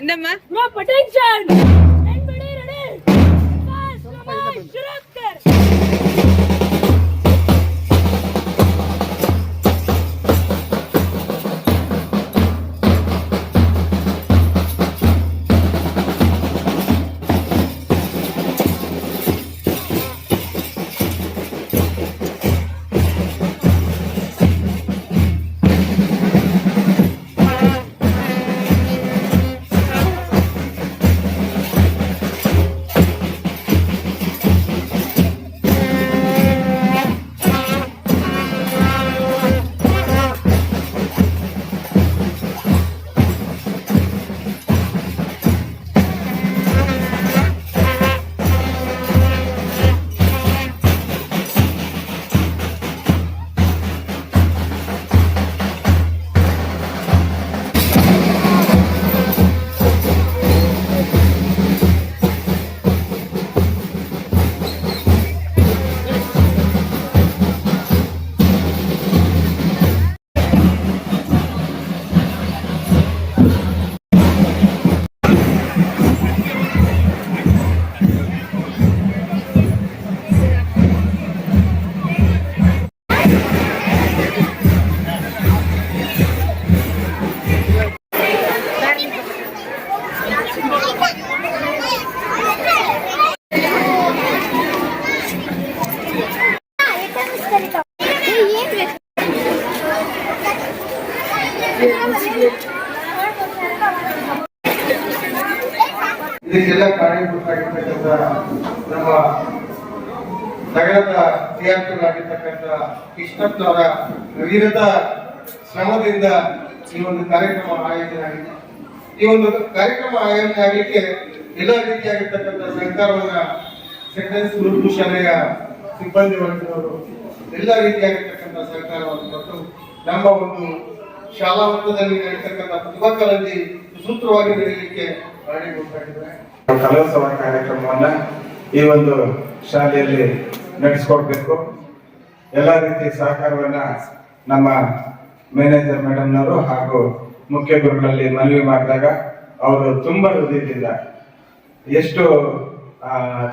Indamma? No potential. Anybody ready? Fast, Shuratkar. ಇದಕ್ಕೆಲ್ಲ ಕಾರಣೀಭೂತರಾಗಿರ್ತಕ್ಕಂಥ ನಮ್ಮ ನಗರದ ಕ್ರಿಯಾರ್ಥರಾಗಿರ್ತಕ್ಕಂಥ ಕೃಷ್ಣಪ್ಪನವರ ವಿವಿಧ ಶ್ರಮದಿಂದ ಈ ಒಂದು ಕಾರ್ಯಕ್ರಮ ಆಯೋಜನೆ ಆಗಿದೆ. ಈ ಒಂದು ಕಾರ್ಯಕ್ರಮ ಆಯೋಜನೆ ಆಗಲಿಕ್ಕೆ ಎಲ್ಲ ರೀತಿಯಾಗಿರ್ತಕ್ಕಂಥ ಸಹಕಾರವನ್ನ ಸೆಂಟೆನ್ಸ್ ಗುರುತು ಶಾಲೆಯ ಸಿಬ್ಬಂದಿ ವರ್ಗದವರು ಎಲ್ಲ ರೀತಿಯಾಗಿರ್ತಕ್ಕಂಥ ಸಹಕಾರವನ್ನು ಕೊಟ್ಟು ನಮ್ಮ ಒಂದು ಶಾಲಾ ಹಂತದಲ್ಲಿ ನಡೀತಕ್ಕಂಥ ಪ್ರತಿಭಾ ಕಾರಂಜಿ ಸೂತ್ರವಾಗಿ ನಡೆಯಲಿಕ್ಕೆ ಕಲೋತ್ಸವ ಕಾರ್ಯಕ್ರಮವನ್ನ ಈ ಒಂದು ಶಾಲೆಯಲ್ಲಿ ನಡೆಸಿಕೊಡ್ಬೇಕು. ಎಲ್ಲ ರೀತಿಯ ಸಹಕಾರವನ್ನ ನಮ್ಮ ಮ್ಯಾನೇಜರ್ ಮೇಡಮ್ನವರು ಹಾಗೂ ಮುಖ್ಯ ಗುರುಗಳಲ್ಲಿ ಮನವಿ ಮಾಡಿದಾಗ ಅವರು ತುಂಬಾ ಹೃದಯದಿಂದ ಎಷ್ಟು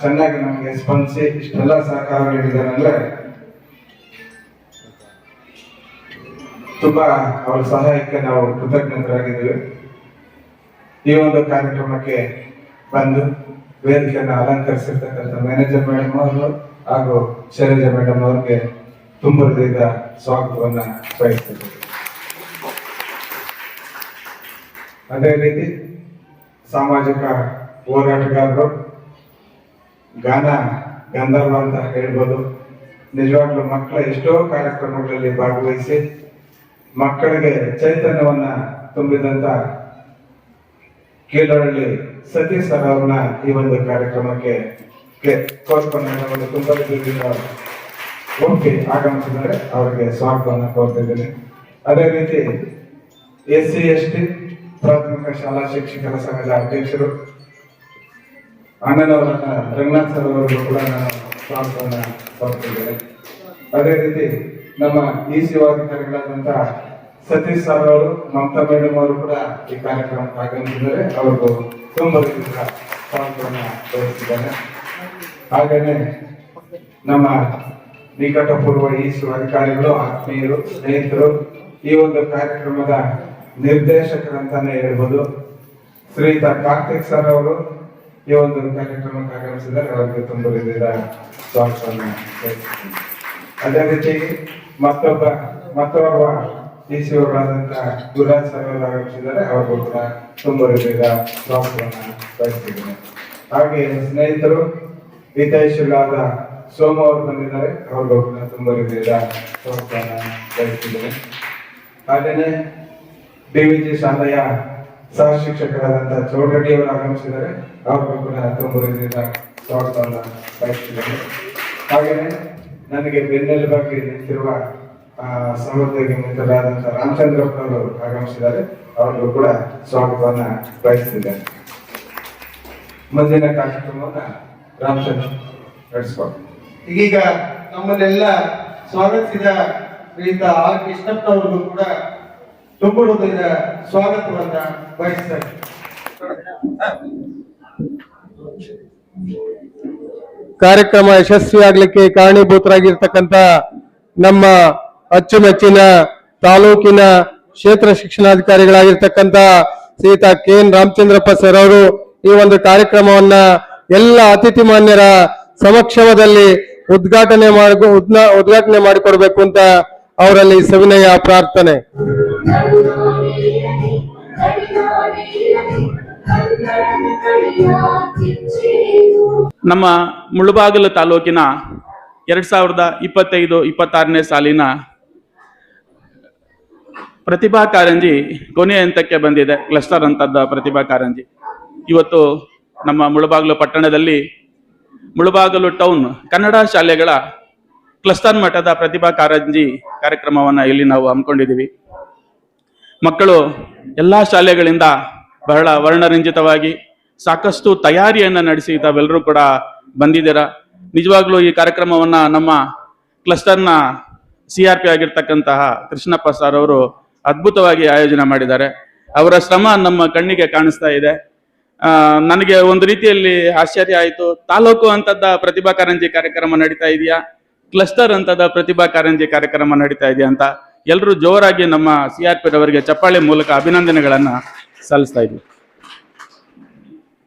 ಚೆನ್ನಾಗಿ ನಮಗೆ ಸ್ಪಂದಿಸಿ ಇಷ್ಟೆಲ್ಲ ಸಹಕಾರ ನೀಡಿದ್ದಾರೆ ಅಂದ್ರೆ ತುಂಬಾ ಅವರ ಸಹಾಯಕ್ಕೆ ನಾವು ಕೃತಜ್ಞರಾಗಿದ್ದೇವೆ. ಈ ಒಂದು ಕಾರ್ಯಕ್ರಮಕ್ಕೆ ಬಂದು ವೇದಿಕೆಯನ್ನು ಅಲಂಕರಿಸಿರ್ತಕ್ಕಂಥ ಮ್ಯಾನೇಜರ್ ಮೇಡಮ್ ಅವರು ಹಾಗೂ ಶೈಲಜಾ ಮೇಡಮ್ ಅವರಿಗೆ ತುಂಬ ಹೃದಯದ ಸ್ವಾಗತವನ್ನ ಬಯಸ್ತೇವೆ. ಅದೇ ರೀತಿ ಸಾಮಾಜಿಕ ಹೋರಾಟಗಾರರು, ಗಾನ ಗಂಧರ್ವ ಅಂತ ಹೇಳ್ಬೋದು. ನಿಜವಾಗ್ಲೂ ಮಕ್ಕಳ ಎಷ್ಟೋ ಕಾರ್ಯಕ್ರಮಗಳಲ್ಲಿ ಭಾಗವಹಿಸಿ ಮಕ್ಕಳಿಗೆ ಚೈತನ್ಯವನ್ನ ತುಂಬಿದಂತ ಕೀಲಹಳ್ಳಿ ಸತೀಶ್ ಸರ್ ಅವ್ರನ್ನ ಈ ಒಂದು ಕಾರ್ಯಕ್ರಮಕ್ಕೆ ಕೋರ್ಸ್ಕೊಂಡು ತುಂಬಾ ಒಪ್ಪಿ ಆಗಮಿಸಿದರೆ ಅವರಿಗೆ ಸ್ವಾಗತವನ್ನು ಕೋರ್ತಿದ್ದೇನೆ. ಅದೇ ರೀತಿ SC ST ಪ್ರಾಥಮಿಕ ಶಾಲಾ ಶಿಕ್ಷಕರ ಸಂಘದ ಅಧ್ಯಕ್ಷರು ಅಣ್ಣನವರನ್ನ ರಂಗನಾಥ್ ಸರ್ ಅವರಿಗೂ ಕೂಡ ನಾನು ಸ್ವಾಗತವನ್ನು ಕೋರ್ತಿದ್ದೇನೆ. ಅದೇ ರೀತಿ ನಮ್ಮ EC ಅಧಿಕಾರಿಗಳಾದಂತಹ ಸತೀಶ್ ಸರ್ ಅವರು, ಮಮತಾ ಮೇಡಮ್ ಅವರು ಕೂಡ ಈ ಕಾರ್ಯಕ್ರಮಕ್ಕೆ ಆಗಮಿಸಿದ್ದಾರೆ. ಅವ್ರಿಗೂ ತುಂಬ ಸ್ವಾಗತವನ್ನು ಬಯಸಿದ್ದಾರೆ. ಹಾಗೇನೆ ನಮ್ಮ ನಿಕಟಪೂರ್ವ EC ಅಧಿಕಾರಿಗಳು, ಆತ್ಮೀಯರು, ಸ್ನೇಹಿತರು, ಈ ಒಂದು ಕಾರ್ಯಕ್ರಮದ ನಿರ್ದೇಶಕರಂತಾನೆ ಹೇಳ್ಬೋದು. ಶ್ರೀಯುತ ಕಾರ್ತಿಕ್ ಸರ್ ಅವರು ಈ ಒಂದು ಕಾರ್ಯಕ್ರಮಕ್ಕೆ ಆಗಮಿಸಿದ್ದಾರೆ. ಅವರಿಗೆ ತುಂಬ ಹೃದಯದ ಸ್ವಾಗತವನ್ನು ಬಯಸಿದ್ದೇನೆ. ಅದೇ ರೀತಿ ಮತ್ತೋರ್ವ EC ಅವರಾದಂತಹ ಗುರುರಾಜ್ ಸರ್ ಅವರು ಆಗಮಿಸಿದ್ದಾರೆ. ಅವರು ಕೂಡ ತುಂಬ ಹೃದಯದ ಸ್ವಾಗತವನ್ನು ಬಯಸಿದ್ದೇನೆ. ಹಾಗೆ ಸ್ನೇಹಿತರು, ಹಿತೈಷಿಗಳಾದ ಸೋಮ ಅವರು ಬಂದಿದ್ದಾರೆ, ಅವ್ರಿಗೂ ಕೂಡ ತುಂಬ ಹೃದಯದ ಸ್ವಾಗತವನ್ನ ಬಯಸ್ತಿದ್ದೇನೆ. ಹಾಗೇನೆ ಡಿವಿಜಿ ಶಾಲೆಯ ಸಹ ಶಿಕ್ಷಕರಾದಂತಹ ಚೌಡರೆಡ್ಡಿ ಅವರು ಆಗಮಿಸಿದ್ದಾರೆ, ಅವ್ರಿಗೂ ಕೂಡ ತುಂಬ ಹೃದಯದ ಸ್ವಾಗತವನ್ನ ಬಯಸ್ತಿದ್ದೇನೆ. ಹಾಗೇನೆ ನನಗೆ ಬೆನ್ನೆಲುಬಾಗಿ ನಿಂತಿರುವ ಸಹೋದ್ಯೋಗಿ ಮಿತ್ರರಾದಂತಹ ರಾಮಚಂದ್ರಪ್ಪ ಅವರು ಆಗಮಿಸಿದ್ದಾರೆ, ಅವ್ರಿಗೂ ಕೂಡ ಸ್ವಾಗತವನ್ನ ಬಯಸ್ತಿದ್ದೇನೆ. ಮುಂದಿನ ಕಾರ್ಯಕ್ರಮವನ್ನ ರಾಮಚಂದ್ರ ನಡೆಸ್ಕೊಂಡು ಈಗ ನಮ್ಮನ್ನೆಲ್ಲ ಸ್ವಾಗತಿಸಿದ ಶ್ರೀಯುತ ಆರ್ ಕೃಷ್ಣಪ್ಪನವ್ರಿಗೂ ಕೂಡ ತುಂಬ ಹೃದಯದ ಸ್ವಾಗತವನ್ನ ಬಯಸ್ತಾರೆ. ಕಾರ್ಯಕ್ರಮ ಯಶಸ್ವಿಯಾಗಲಿಕ್ಕೆ ಕಾರಣೀಭೂತರಾಗಿರ್ತಕ್ಕಂಥ ನಮ್ಮ ಅಚ್ಚುಮೆಚ್ಚಿನ ತಾಲೂಕಿನ ಕ್ಷೇತ್ರ ಶಿಕ್ಷಣಾಧಿಕಾರಿಗಳಾಗಿರ್ತಕ್ಕಂಥ ಶ್ರೀಯುತ KN ರಾಮಚಂದ್ರಪ್ಪ ಸರ್ ಅವರು ಈ ಒಂದು ಕಾರ್ಯಕ್ರಮವನ್ನ ಎಲ್ಲ ಅತಿಥಿ ಮಾನ್ಯರ ಸಮಕ್ಷಮದಲ್ಲಿ ಉದ್ಘಾಟನೆ ಮಾಡಿಕೊಡ್ಬೇಕು ಅಂತ ಅವರಲ್ಲಿ ಸವಿನಯ ಪ್ರಾರ್ಥನೆ. ನಮ್ಮ ಮುಳಬಾಗಿಲು ತಾಲೂಕಿನ 2025-26ನೇ ಸಾಲಿನ ಪ್ರತಿಭಾ ಕಾರಂಜಿ ಕೊನೆಯ ಹಂತಕ್ಕೆ ಬಂದಿದೆ. ಕ್ಲಸ್ಟರ್ ಅಂತದ್ದ ಪ್ರತಿಭಾ ಕಾರಂಜಿ ಇವತ್ತು ನಮ್ಮ ಮುಳಬಾಗಿಲು ಪಟ್ಟಣದಲ್ಲಿ ಮುಳಬಾಗಿಲು ಟೌನ್ ಕನ್ನಡ ಶಾಲೆಗಳ ಕ್ಲಸ್ಟರ್ ಮಟ್ಟದ ಪ್ರತಿಭಾ ಕಾರಂಜಿ ಕಾರ್ಯಕ್ರಮವನ್ನು ಇಲ್ಲಿ ನಾವು ಹಮ್ಮಿಕೊಂಡಿದ್ದೀವಿ. ಮಕ್ಕಳು ಎಲ್ಲ ಶಾಲೆಗಳಿಂದ ಬಹಳ ವರ್ಣರಂಜಿತವಾಗಿ ಸಾಕಷ್ಟು ತಯಾರಿಯನ್ನು ನಡೆಸಿ ತಾವೆಲ್ಲರೂ ಕೂಡ ಬಂದಿದ್ದೀರಾ. ನಿಜವಾಗ್ಲೂ ಈ ಕಾರ್ಯಕ್ರಮವನ್ನ ನಮ್ಮ ಕ್ಲಸ್ಟರ್ನ CRP ಆಗಿರ್ತಕ್ಕಂತಹ ಕೃಷ್ಣಪ್ಪ ಸರ್ ಅವರು ಅದ್ಭುತವಾಗಿ ಆಯೋಜನೆ ಮಾಡಿದ್ದಾರೆ. ಅವರ ಶ್ರಮ ನಮ್ಮ ಕಣ್ಣಿಗೆ ಕಾಣಿಸ್ತಾ ಇದೆ. ನನಗೆ ಒಂದು ರೀತಿಯಲ್ಲಿ ಆಶ್ಚರ್ಯ ಆಯಿತು. ತಾಲೂಕು ಅಂತದ ಪ್ರತಿಭಾ ಕಾರಂಜಿ ಕಾರ್ಯಕ್ರಮ ನಡೀತಾ ಇದೆಯಾ, ಕ್ಲಸ್ಟರ್ ಅಂತದ ಪ್ರತಿಭಾ ಕಾರಂಜಿ ಕಾರ್ಯಕ್ರಮ ನಡೀತಾ ಇದೆಯಾ ಅಂತ ಎಲ್ಲರೂ ಜೋರಾಗಿ ನಮ್ಮ CRP ರವರಿಗೆ ಚಪ್ಪಾಳೆ ಮೂಲಕ ಅಭಿನಂದನೆಗಳನ್ನ ಸಲ್ಲಿಸ್ತಾ ಇದ್ವಿ.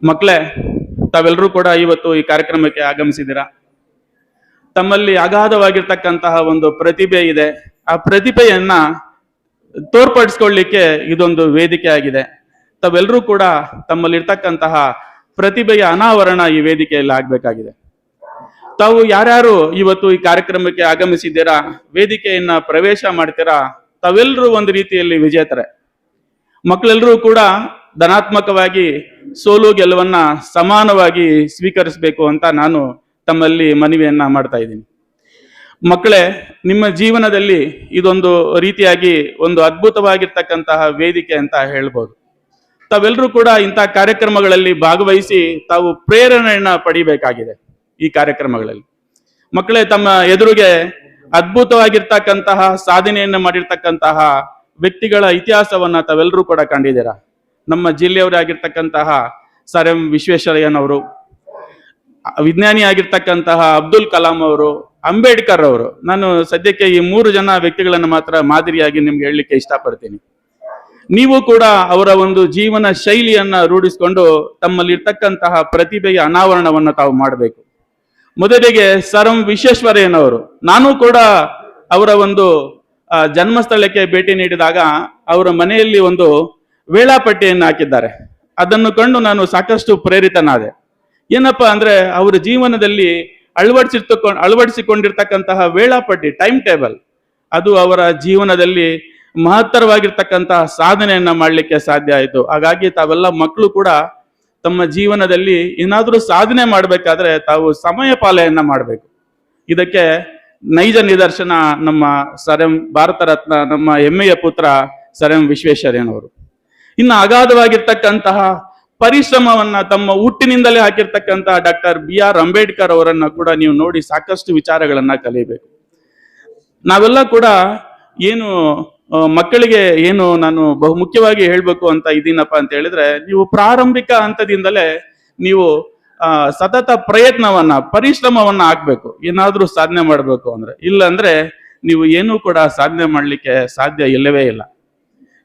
ಮಕ್ಕಳೇ, ತಾವೆಲ್ಲರೂ ಕೂಡ ಇವತ್ತು ಈ ಕಾರ್ಯಕ್ರಮಕ್ಕೆ ಆಗಮಿಸಿದ್ದೀರಾ. ತಮ್ಮಲ್ಲಿ ಅಗಾಧವಾಗಿರ್ತಕ್ಕಂತಹ ಒಂದು ಪ್ರತಿಭೆ ಇದೆ. ಆ ಪ್ರತಿಭೆಯನ್ನ ತೋರ್ಪಡಿಸ್ಕೊಳ್ಳಿಕ್ಕೆ ಇದೊಂದು ವೇದಿಕೆ ಆಗಿದೆ. ತಾವೆಲ್ಲರೂ ಕೂಡ ತಮ್ಮಲ್ಲಿರ್ತಕ್ಕಂತಹ ಪ್ರತಿಭೆಯ ಅನಾವರಣ ಈ ವೇದಿಕೆಯಲ್ಲಿ ಆಗ್ಬೇಕಾಗಿದೆ. ತಾವು ಯಾರ್ಯಾರು ಇವತ್ತು ಈ ಕಾರ್ಯಕ್ರಮಕ್ಕೆ ಆಗಮಿಸಿದ್ದೀರಾ, ವೇದಿಕೆಯನ್ನ ಪ್ರವೇಶ ಮಾಡ್ತೀರಾ, ತಾವೆಲ್ಲರೂ ಒಂದು ರೀತಿಯಲ್ಲಿ ವಿಜೇತರೆ. ಮಕ್ಕಳೆಲ್ಲರೂ ಕೂಡ ಧನಾತ್ಮಕವಾಗಿ ಸೋಲು ಗೆಲುವನ್ನ ಸಮಾನವಾಗಿ ಸ್ವೀಕರಿಸಬೇಕು ಅಂತ ನಾನು ತಮ್ಮಲ್ಲಿ ಮನವಿಯನ್ನ ಮಾಡ್ತಾ ಇದ್ದೀನಿ. ಮಕ್ಕಳೇ, ನಿಮ್ಮ ಜೀವನದಲ್ಲಿ ಇದೊಂದು ರೀತಿಯಾಗಿ ಒಂದು ಅದ್ಭುತವಾಗಿರ್ತಕ್ಕಂತಹ ವೇದಿಕೆ ಅಂತ ಹೇಳ್ಬೋದು. ತಾವೆಲ್ಲರೂ ಕೂಡ ಇಂಥ ಕಾರ್ಯಕ್ರಮಗಳಲ್ಲಿ ಭಾಗವಹಿಸಿ ತಾವು ಪ್ರೇರಣೆಯನ್ನ ಪಡಿಬೇಕಾಗಿದೆ. ಈ ಕಾರ್ಯಕ್ರಮಗಳಲ್ಲಿ ಮಕ್ಕಳೇ, ತಮ್ಮ ಎದುರಿಗೆ ಅದ್ಭುತವಾಗಿರ್ತಕ್ಕಂತಹ ಸಾಧನೆಯನ್ನು ಮಾಡಿರ್ತಕ್ಕಂತಹ ವ್ಯಕ್ತಿಗಳ ಇತಿಹಾಸವನ್ನ ತಾವೆಲ್ಲರೂ ಕೂಡ ಕಂಡಿದ್ದೀರಾ. ನಮ್ಮ ಜಿಲ್ಲೆಯವರಾಗಿರ್ತಕ್ಕಂತಹ ಸರ್ ಎಂ ವಿಶ್ವೇಶ್ವರಯ್ಯನವರು, ವಿಜ್ಞಾನಿ ಆಗಿರ್ತಕ್ಕಂತಹ ಅಬ್ದುಲ್ ಕಲಾಂ ಅವರು, ಅಂಬೇಡ್ಕರ್ ಅವರು. ನಾನು ಸದ್ಯಕ್ಕೆ ಈ 3 ಜನ ವ್ಯಕ್ತಿಗಳನ್ನು ಮಾತ್ರ ಮಾದರಿಯಾಗಿ ನಿಮ್ಗೆ ಹೇಳಲಿಕ್ಕೆ ಇಷ್ಟಪಡ್ತೀನಿ. ನೀವು ಕೂಡ ಅವರ ಒಂದು ಜೀವನ ಶೈಲಿಯನ್ನ ರೂಢಿಸಿಕೊಂಡು ತಮ್ಮಲ್ಲಿರ್ತಕ್ಕಂತಹ ಪ್ರತಿಭೆಯ ಅನಾವರಣವನ್ನ ತಾವು ಮಾಡಬೇಕು. ಮೊದಲಿಗೆ ಸರ್ ಎಂ ವಿಶ್ವೇಶ್ವರಯ್ಯನವರು, ನಾನು ಕೂಡ ಅವರ ಒಂದು ಜನ್ಮಸ್ಥಳಕ್ಕೆ ಭೇಟಿ ನೀಡಿದಾಗ ಅವರ ಮನೆಯಲ್ಲಿ ಒಂದು ವೇಳಾಪಟ್ಟಿಯನ್ನು ಹಾಕಿದ್ದಾರೆ. ಅದನ್ನು ಕಂಡು ನಾನು ಸಾಕಷ್ಟು ಪ್ರೇರಿತನಾದೆ. ಏನಪ್ಪಾ ಅಂದ್ರೆ, ಅವರ ಜೀವನದಲ್ಲಿ ಅಳವಡಿಸಿಕೊಂಡಿರ್ತಕ್ಕಂತಹ ವೇಳಾಪಟ್ಟಿ, ಟೈಮ್ ಟೇಬಲ್, ಅದು ಅವರ ಜೀವನದಲ್ಲಿ ಮಹತ್ತರವಾಗಿರ್ತಕ್ಕಂತಹ ಸಾಧನೆಯನ್ನ ಮಾಡಲಿಕ್ಕೆ ಸಾಧ್ಯ ಆಯಿತು. ಹಾಗಾಗಿ ತಾವೆಲ್ಲ ಮಕ್ಕಳು ಕೂಡ ತಮ್ಮ ಜೀವನದಲ್ಲಿ ಏನಾದರೂ ಸಾಧನೆ ಮಾಡಬೇಕಾದ್ರೆ ತಾವು ಸಮಯ ಪಾಲನೆಯನ್ನ ಮಾಡಬೇಕು. ಇದಕ್ಕೆ ನೈಜ ನಿದರ್ಶನ ನಮ್ಮ ಸರ್ ಎಂ ಭಾರತ ರತ್ನ, ನಮ್ಮ ಹೆಮ್ಮೆಯ ಪುತ್ರ ಸರ್ ಎಂ ವಿಶ್ವೇಶ್ವರಯ್ಯನವರು. ಇನ್ನು ಅಗಾಧವಾಗಿರ್ತಕ್ಕಂತಹ ಪರಿಶ್ರಮವನ್ನ ತಮ್ಮ ಹುಟ್ಟಿನಿಂದಲೇ ಹಾಕಿರ್ತಕ್ಕಂತಹ ಡಾಕ್ಟರ್ BR ಅಂಬೇಡ್ಕರ್ ಅವರನ್ನ ಕೂಡ ನೀವು ನೋಡಿ ಸಾಕಷ್ಟು ವಿಚಾರಗಳನ್ನ ಕಲಿಬೇಕು. ನಾವೆಲ್ಲ ಕೂಡ ಏನು ಮಕ್ಕಳಿಗೆ ಏನು ನಾನು ಬಹುಮುಖ್ಯವಾಗಿ ಹೇಳ್ಬೇಕು ಅಂತ ಇದೀನಪ್ಪ ಅಂತ ಹೇಳಿದ್ರೆ, ನೀವು ಪ್ರಾರಂಭಿಕ ಹಂತದಿಂದಲೇ ನೀವು ಸತತ ಪ್ರಯತ್ನವನ್ನ, ಪರಿಶ್ರಮವನ್ನ ಹಾಕ್ಬೇಕು ಏನಾದ್ರೂ ಸಾಧನೆ ಮಾಡಬೇಕು ಅಂದ್ರೆ. ಇಲ್ಲ ಅಂದ್ರೆ ನೀವು ಏನೂ ಕೂಡ ಸಾಧನೆ ಮಾಡ್ಲಿಕ್ಕೆ ಸಾಧ್ಯ ಇಲ್ಲವೇ ಇಲ್ಲ.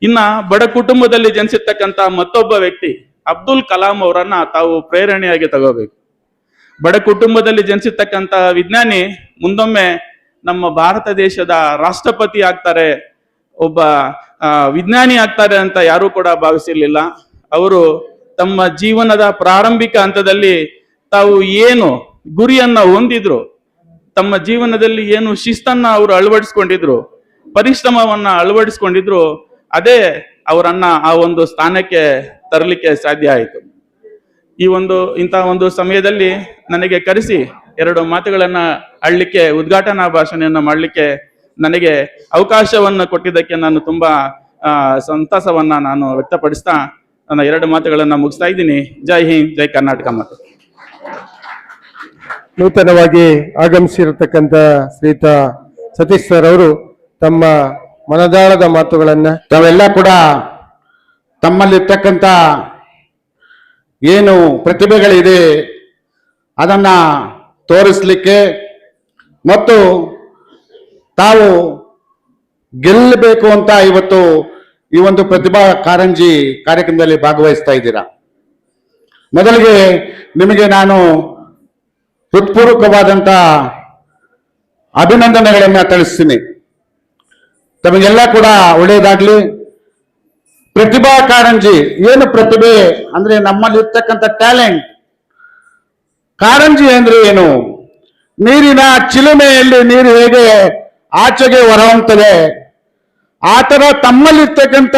ಇನ್ನ ಬಡ ಕುಟುಂಬದಲ್ಲಿ ಜನಿಸಿರ್ತಕ್ಕಂತ ಮತ್ತೊಬ್ಬ ವ್ಯಕ್ತಿ ಅಬ್ದುಲ್ ಕಲಾಂ ಅವರನ್ನ ತಾವು ಪ್ರೇರಣೆಯಾಗಿ ತಗೋಬೇಕು. ಬಡ ಕುಟುಂಬದಲ್ಲಿ ಜನಿಸಿರ್ತಕ್ಕಂತ ವಿಜ್ಞಾನಿ ಮುಂದೊಮ್ಮೆ ನಮ್ಮ ಭಾರತ ದೇಶದ ರಾಷ್ಟ್ರಪತಿ ಆಗ್ತಾರೆ, ಒಬ್ಬ ವಿಜ್ಞಾನಿ ಆಗ್ತಾರೆ ಅಂತ ಯಾರೂ ಕೂಡ ಭಾವಿಸಿರ್ಲಿಲ್ಲ. ಅವರು ತಮ್ಮ ಜೀವನದ ಪ್ರಾರಂಭಿಕ ಹಂತದಲ್ಲಿ ತಾವು ಏನು ಗುರಿಯನ್ನ ಹೊಂದಿದ್ರು, ತಮ್ಮ ಜೀವನದಲ್ಲಿ ಏನು ಶಿಸ್ತನ್ನ ಅವರು ಅಳವಡಿಸ್ಕೊಂಡಿದ್ರು, ಪರಿಶ್ರಮವನ್ನ ಅಳವಡಿಸ್ಕೊಂಡಿದ್ರು, ಅದೇ ಅವರನ್ನ ಆ ಒಂದು ಸ್ಥಾನಕ್ಕೆ ತರಲಿಕ್ಕೆ ಸಾಧ್ಯ ಆಯಿತು. ಇಂತಹ ಒಂದು ಸಮಯದಲ್ಲಿ ನನಗೆ ಕರೆಸಿ 2 ಮಾತುಗಳನ್ನ ಆಡ್ಲಿಕ್ಕೆ, ಉದ್ಘಾಟನಾ ಭಾಷಣೆಯನ್ನ ಮಾಡಲಿಕ್ಕೆ ನನಗೆ ಅವಕಾಶವನ್ನ ಕೊಟ್ಟಿದ್ದಕ್ಕೆ ನಾನು ತುಂಬಾ ಸಂತಸವನ್ನ ನಾನು ವ್ಯಕ್ತಪಡಿಸ್ತಾ ನನ್ನ 2 ಮಾತುಗಳನ್ನ ಮುಗಿಸ್ತಾ ಇದ್ದೀನಿ. ಜೈ ಹಿಂದ್, ಜೈ ಕರ್ನಾಟಕ. ಮತ್ತು ನೂತನವಾಗಿ ಆಗಮಿಸಿರತಕ್ಕಂತ ಶ್ರೀಯುತ ಸತೀಶ್ ಸರ್ ಅವರು ತಮ್ಮ ಮನದಾಳದ ಮಾತುಗಳನ್ನ ತಾವೆಲ್ಲ ಕೂಡ ತಮ್ಮಲ್ಲಿರ್ತಕ್ಕಂಥ ಏನು ಪ್ರತಿಭೆಗಳಿದೆ ಅದನ್ನ ತೋರಿಸ್ಲಿಕ್ಕೆ ಮತ್ತು ತಾವು ಗೆಲ್ಲಬೇಕು ಅಂತ ಇವತ್ತು ಈ ಒಂದು ಪ್ರತಿಭಾ ಕಾರಂಜಿ ಕಾರ್ಯಕ್ರಮದಲ್ಲಿ ಭಾಗವಹಿಸ್ತಾ ಇದ್ದೀರಾ. ಮೊದಲಿಗೆ ನಿಮಗೆ ನಾನು ಹೃತ್ಪೂರ್ವಕವಾದಂತ ಅಭಿನಂದನೆಗಳನ್ನ ತಿಳಿಸ್ತೀನಿ. ತಮಗೆಲ್ಲ ಕೂಡ ಒಳ್ಳೆಯದಾಗ್ಲಿ. ಪ್ರತಿಭಾ ಕಾರಂಜಿ ಏನು ಪ್ರತಿಭೆ ಅಂದ್ರೆ ನಮ್ಮಲ್ಲಿರ್ತಕ್ಕಂಥ ಟ್ಯಾಲೆಂಟ್. ಕಾರಂಜಿ ಅಂದ್ರೆ ಏನು? ನೀರಿನ ಚಿಲುಮೆಯಲ್ಲಿ ನೀರು ಹೇಗೆ ಆಚೆಗೆ ಹೊರಹೊಮ್ಮುತ್ತದೆ, ಆ ತರ ತಮ್ಮಲ್ಲಿರ್ತಕ್ಕಂಥ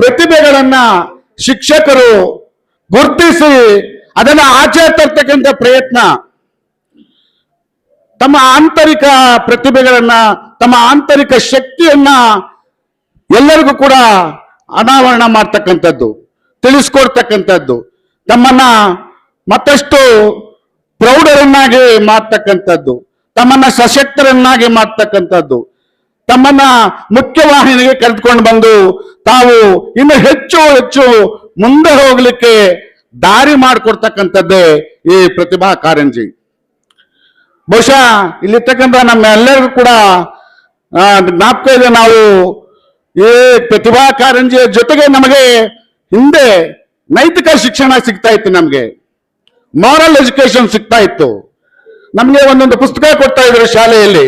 ಪ್ರತಿಭೆಗಳನ್ನ ಶಿಕ್ಷಕರು ಗುರುತಿಸಿ ಅದನ್ನ ಆಚೆ ತರ್ತಕ್ಕಂಥ ಪ್ರಯತ್ನ, ತಮ್ಮ ಆಂತರಿಕ ಪ್ರತಿಭೆಗಳನ್ನ, ತಮ್ಮ ಆಂತರಿಕ ಶಕ್ತಿಯನ್ನ ಎಲ್ಲರಿಗೂ ಕೂಡ ಅನಾವರಣ ಮಾಡ್ತಕ್ಕಂಥದ್ದು, ತಿಳಿಸ್ಕೊಡ್ತಕ್ಕಂಥದ್ದು, ತಮ್ಮನ್ನ ಮತ್ತಷ್ಟು ಪ್ರೌಢರನ್ನಾಗಿ ಮಾಡ್ತಕ್ಕಂಥದ್ದು, ತಮ್ಮನ್ನ ಸಶಕ್ತರನ್ನಾಗಿ ಮಾಡ್ತಕ್ಕಂಥದ್ದು, ತಮ್ಮನ್ನ ಮುಖ್ಯವಾಹಿನಿಗೆ ಕರೆದುಕೊಂಡು ಬಂದು ತಾವು ಇನ್ನು ಹೆಚ್ಚು ಹೆಚ್ಚು ಮುಂದೆ ಹೋಗ್ಲಿಕ್ಕೆ ದಾರಿ ಮಾಡಿಕೊಡ್ತಕ್ಕಂಥದ್ದೇ ಈ ಪ್ರತಿಭಾ ಕಾರಂಜಿ. ಬಹುಶಃ ಇಲ್ಲಿರ್ತಕ್ಕಂಥ ನಮ್ಮೆಲ್ಲರಿಗೂ ಕೂಡ ಜ್ಞಾಪಕ ಇದೆ, ನಾವು ಈ ಪ್ರತಿಭಾ ಕಾರಂಜಿಯ ಜೊತೆಗೆ ನಮಗೆ ಹಿಂದೆ ನೈತಿಕ ಶಿಕ್ಷಣ ಸಿಗ್ತಾ ಇತ್ತು, ನಮಗೆ ಮಾರಲ್ ಎಜುಕೇಶನ್ ಸಿಗ್ತಾ ಇತ್ತು. ನಮಗೆ ಒಂದೊಂದು ಪುಸ್ತಕ ಕೊಡ್ತಾ ಇದ್ರು ಶಾಲೆಯಲ್ಲಿ.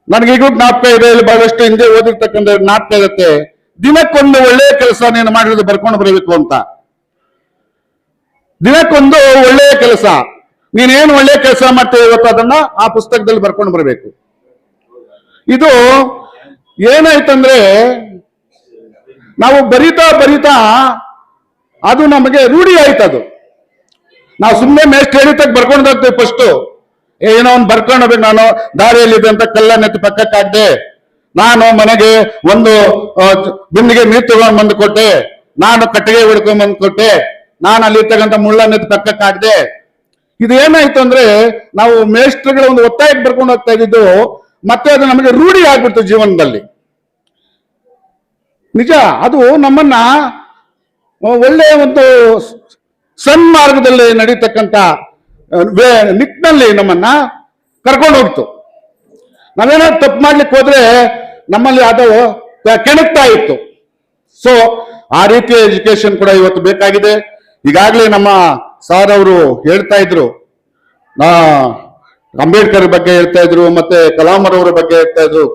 ನನಗೀಗೂ ಜ್ಞಾಪಕ ಇದೆ, ಇಲ್ಲಿ ಬಹಳಷ್ಟು ಹಿಂದೆ ಓದಿರ್ತಕ್ಕಂಥ ಜ್ಞಾಪಕ ಇರುತ್ತೆ, ದಿನಕ್ಕೊಂದು ಒಳ್ಳೆಯ ಕೆಲಸ ನೀನು ಮಾಡಿರೋದು ಬರ್ಕೊಂಡು ಬರಬೇಕು ಅಂತ. ದಿನಕ್ಕೊಂದು ಒಳ್ಳೆಯ ಕೆಲಸ, ನೀನೇನು ಒಳ್ಳೆಯ ಕೆಲಸ ಮಾಡ್ತೇವೆ ಇವತ್ತು ಅದನ್ನ ಆ ಪುಸ್ತಕದಲ್ಲಿ ಬರ್ಕೊಂಡು ಬರಬೇಕು. ಇದು ಏನಾಯ್ತಂದ್ರೆ ನಾವು ಬರಿತಾ ಬರಿತಾ ಅದು ನಮಗೆ ರೂಢಿ ಆಯ್ತದು. ನಾವು ಸುಮ್ಮನೆ ಮೇಸ್ಟ್ ಹೇಳಿದಾಗ ಬರ್ಕೊಂಡು ಹೋಗ್ತೇವೆ. ಫಸ್ಟ್ ಏನೋ ಒಂದು ಬರ್ಕೊಂಡು ಹೋಗ್ಬೇಕು, ನಾನು ದಾರಿಯಲ್ಲಿದೆ ಅಂತ ಕಲ್ಲನ್ನೆತ್ತಿ ಪಕ್ಕಕ್ಕೆ ಹಾಕ್ದೆ, ನಾನು ಮನೆಗೆ ಒಂದು ಬಿಂದಿಗೆ ನೀರು ತಗೊಂಡು ಬಂದು ಕೊಟ್ಟೆ, ನಾನು ಕಟ್ಟಿಗೆ ಹಿಡ್ಕೊಂಡ್ ಬಂದು ಕೊಟ್ಟೆ, ನಾನು ಅಲ್ಲಿರ್ತಕ್ಕಂಥ ಮುಳ್ಳನ್ನೆತ್ತಿ ಪಕ್ಕಕ್ಕೆ ಹಾಕ್ದೆ. ಇದು ಏನಾಯ್ತು ಅಂದ್ರೆ ನಾವು ಮೇಷ್ಟ್ರುಗಳ ಒಂದು ಒತ್ತಾಯಕ್ಕೆ ಬರ್ಕೊಂಡು ಹೋಗ್ತಾ ಇದ್ದಿದ್ದು, ಮತ್ತೆ ಅದು ನಮಗೆ ರೂಢಿ ಆಗ್ಬಿಡ್ತು ಜೀವನದಲ್ಲಿ. ನಿಜ, ಅದು ನಮ್ಮನ್ನ ಒಳ್ಳೆಯ ಒಂದು ಸನ್ಮಾರ್ಗದಲ್ಲಿ ನಡೀತಕ್ಕಂಥ ನಿಟ್ಟಿನಲ್ಲಿ ನಮ್ಮನ್ನ ಕರ್ಕೊಂಡು ಹೋಗ್ತು. ನಾವೇನಾದ್ರು ತಪ್ಪು ಮಾಡ್ಲಿಕ್ಕೆ ಹೋದ್ರೆ ನಮ್ಮಲ್ಲಿ ಅದು ಕೆಣಕ್ತಾ ಇತ್ತು. ಸೊ ಆ ರೀತಿಯ ಎಜುಕೇಶನ್ ಕೂಡ ಇವತ್ತು ಬೇಕಾಗಿದೆ. ಈಗಾಗಲೇ ನಮ್ಮ ಸಾರ್ ಅವರು ಹೇಳ್ತಾ ಇದ್ರು, ಅಂಬೇಡ್ಕರ್ ಬಗ್ಗೆ ಹೇಳ್ತಾ ಇದ್ರು, ಮತ್ತೆ ಕಲಾಮರವರ ಬಗ್ಗೆ ಹೇಳ್ತಾ ಇದ್ರು.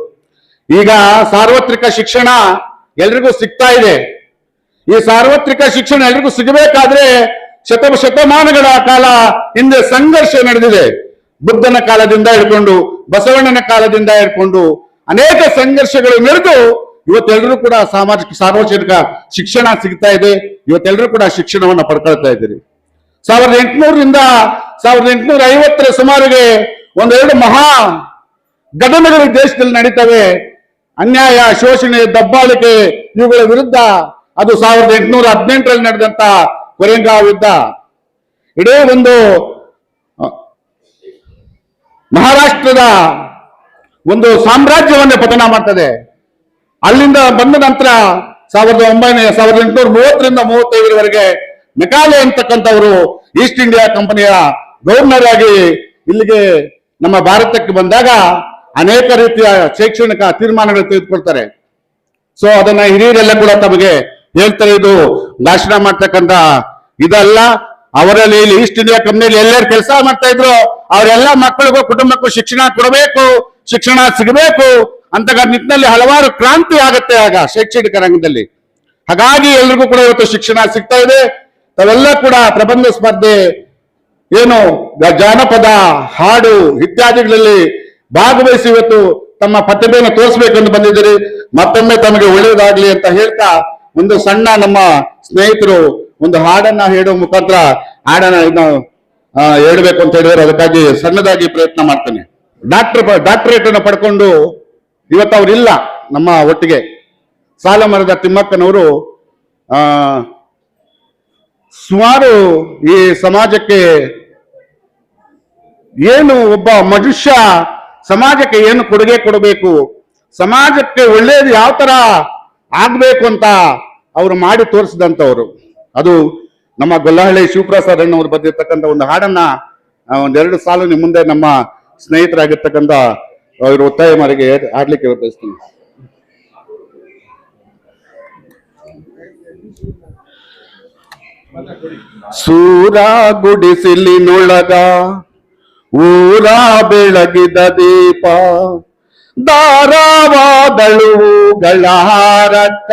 ಈಗ ಸಾರ್ವತ್ರಿಕ ಶಿಕ್ಷಣ ಎಲ್ರಿಗೂ ಸಿಗ್ತಾ ಇದೆ. ಈ ಸಾರ್ವತ್ರಿಕ ಶಿಕ್ಷಣ ಎಲ್ರಿಗೂ ಸಿಗಬೇಕಾದ್ರೆ ಶತಮಾನಗಳ ಕಾಲ ಹಿಂದೆ ಸಂಘರ್ಷ ನಡೆದಿದೆ. ಬುದ್ಧನ ಕಾಲದಿಂದ ಹಿಡ್ಕೊಂಡು ಬಸವಣ್ಣನ ಕಾಲದಿಂದ ಹಿಡ್ಕೊಂಡು ಅನೇಕ ಸಂಘರ್ಷಗಳು ನಡೆದು ಇವತ್ತೆಲ್ಲರೂ ಕೂಡ ಸಾರ್ವಜನಿಕ ಶಿಕ್ಷಣ ಸಿಗ್ತಾ ಇದೆ. ಇವತ್ತೆಲ್ಲರೂ ಕೂಡ ಶಿಕ್ಷಣವನ್ನ ಪಡ್ಕೊಳ್ತಾ ಇದ್ದೀರಿ. 1800ರಿಂದ 1850ರ ಸುಮಾರಿಗೆ ಒಂದೆರಡು ಮಹಾ ಘಟನೆಗಳು ದೇಶದಲ್ಲಿ ನಡೀತವೆ. ಅನ್ಯಾಯ, ಶೋಷಣೆ, ದಬ್ಬಾಳಿಕೆ ಇವುಗಳ ವಿರುದ್ಧ. ಅದು 1818ರಲ್ಲಿ ನಡೆದಂತ ಕೊರೆಂಗಾವ್ ಯುದ್ಧ ಇಡೀ ಒಂದು ಮಹಾರಾಷ್ಟ್ರದ ಒಂದು ಸಾಮ್ರಾಜ್ಯವನ್ನೇ ಪತನ ಮಾಡ್ತದೆ. ಅಲ್ಲಿಂದ ಬಂದ ನಂತರ 1830ರಿಂದ 35ರವರೆಗೆ ಮೆಕಾಲೆ ಅಂತಕ್ಕಂಥವರು ಈಸ್ಟ್ ಇಂಡಿಯಾ ಕಂಪನಿಯ ಗವರ್ನರ್ ಆಗಿ ಇಲ್ಲಿಗೆ ನಮ್ಮ ಭಾರತಕ್ಕೆ ಬಂದಾಗ ಅನೇಕ ರೀತಿಯ ಶೈಕ್ಷಣಿಕ ತೀರ್ಮಾನಗಳು ತೆಗೆದುಕೊಳ್ತಾರೆ. ಸೊ ಅದನ್ನ ಹಿರಿಯರೆಲ್ಲ ಕೂಡ ತಮಗೆ ಹೇಳ್ತಾರೆ, ಇದು ಭಾಷಣ ಮಾಡ್ತಕ್ಕಂಥ ಇದಲ್ಲ. ಅವರಲ್ಲಿ ಇಲ್ಲಿ ಈಸ್ಟ್ ಇಂಡಿಯಾ ಕಂಪನಿಯಲ್ಲಿ ಎಲ್ಲರೂ ಕೆಲಸ ಮಾಡ್ತಾ ಇದ್ರು, ಅವರೆಲ್ಲ ಮಕ್ಕಳಿಗೂ ಕುಟುಂಬಕ್ಕೂ ಶಿಕ್ಷಣ ಕೊಡಬೇಕು, ಶಿಕ್ಷಣ ಸಿಗಬೇಕು ಅಂತ ನಿಟ್ಟಿನಲ್ಲಿ ಹಲವಾರು ಕ್ರಾಂತಿ ಆಗತ್ತೆ ಆಗ ಶೈಕ್ಷಣಿಕ ರಂಗದಲ್ಲಿ. ಹಾಗಾಗಿ ಎಲ್ರಿಗೂ ಕೂಡ ಇವತ್ತು ಶಿಕ್ಷಣ ಸಿಗ್ತಾ ಇದೆ. ತಾವೆಲ್ಲ ಕೂಡ ಪ್ರಬಂಧ ಸ್ಪರ್ಧೆ ಏನು ಜಾನಪದ ಹಾಡು ಇತ್ಯಾದಿಗಳಲ್ಲಿ ಭಾಗವಹಿಸಿ ಇವತ್ತು ತಮ್ಮ ಪ್ರತಿಭೆಯನ್ನು ತೋರಿಸ್ಬೇಕೆಂದು ಬಂದಿದ್ದೀರಿ. ಮತ್ತೊಮ್ಮೆ ತಮಗೆ ಒಳ್ಳೆಯದಾಗ್ಲಿ ಅಂತ ಹೇಳ್ತಾ ಒಂದು ಸಣ್ಣ ನಮ್ಮ ಸ್ನೇಹಿತರು ಒಂದು ಹಾಡನ್ನ ಹೇಳುವ ಮುಖಾಂತರ ಹಾಡನ್ನ ಹೇಳಬೇಕು ಅಂತ ಹೇಳಿದ್ರೆ ಅದಕ್ಕಾಗಿ ಸಣ್ಣದಾಗಿ ಪ್ರಯತ್ನ ಮಾಡ್ತೇನೆ. ಡಾಕ್ಟರೇಟ್ ಅನ್ನು ಪಡ್ಕೊಂಡು ಇವತ್ತು ಅವರಿಲ್ಲ ನಮ್ಮ ಒಟ್ಟಿಗೆ. ಸಾಲಮರದ ತಿಮ್ಮಕ್ಕನವರು ಸುಮಾರು ಈ ಸಮಾಜಕ್ಕೆ ಏನು ಒಬ್ಬ ಮನುಷ್ಯ ಸಮಾಜಕ್ಕೆ ಏನು ಕೊಡುಗೆ ಕೊಡಬೇಕು, ಸಮಾಜಕ್ಕೆ ಒಳ್ಳೆಯದು ಯಾವ ತರ ಆಗ್ಬೇಕು ಅಂತ ಅವರು ಮಾಡಿ ತೋರಿಸಿದಂಥವ್ರು. ಅದು ನಮ್ಮ ಗೊಲ್ಲಹಳ್ಳಿ ಶಿವಪ್ರಸಾದ್ ಅಣ್ಣವ್ರು ಬರೆದಿರ್ತಕ್ಕಂಥ ಒಂದು ಹಾಡನ್ನ ಒಂದೆರಡು ಸಾಲು ನಿಮ್ಮ ಮುಂದೆ ನಮ್ಮ ಸ್ನೇಹಿತರಾಗಿರ್ತಕ್ಕಂಥ ಅವರು ಒತ್ತಾಯ ಮಾರಿಗೆ ಹಾಡ್ಲಿಕ್ಕೆ ಬಯಸ್ತೀನಿ. ಸೂರ ಗುಡಿಸಿಲಿನೊಳಗ ಊರ ಬೆಳಗಿದ ದೀಪ ದಾರವಾದಳುಗಳ ಹಾರಕ್ಕ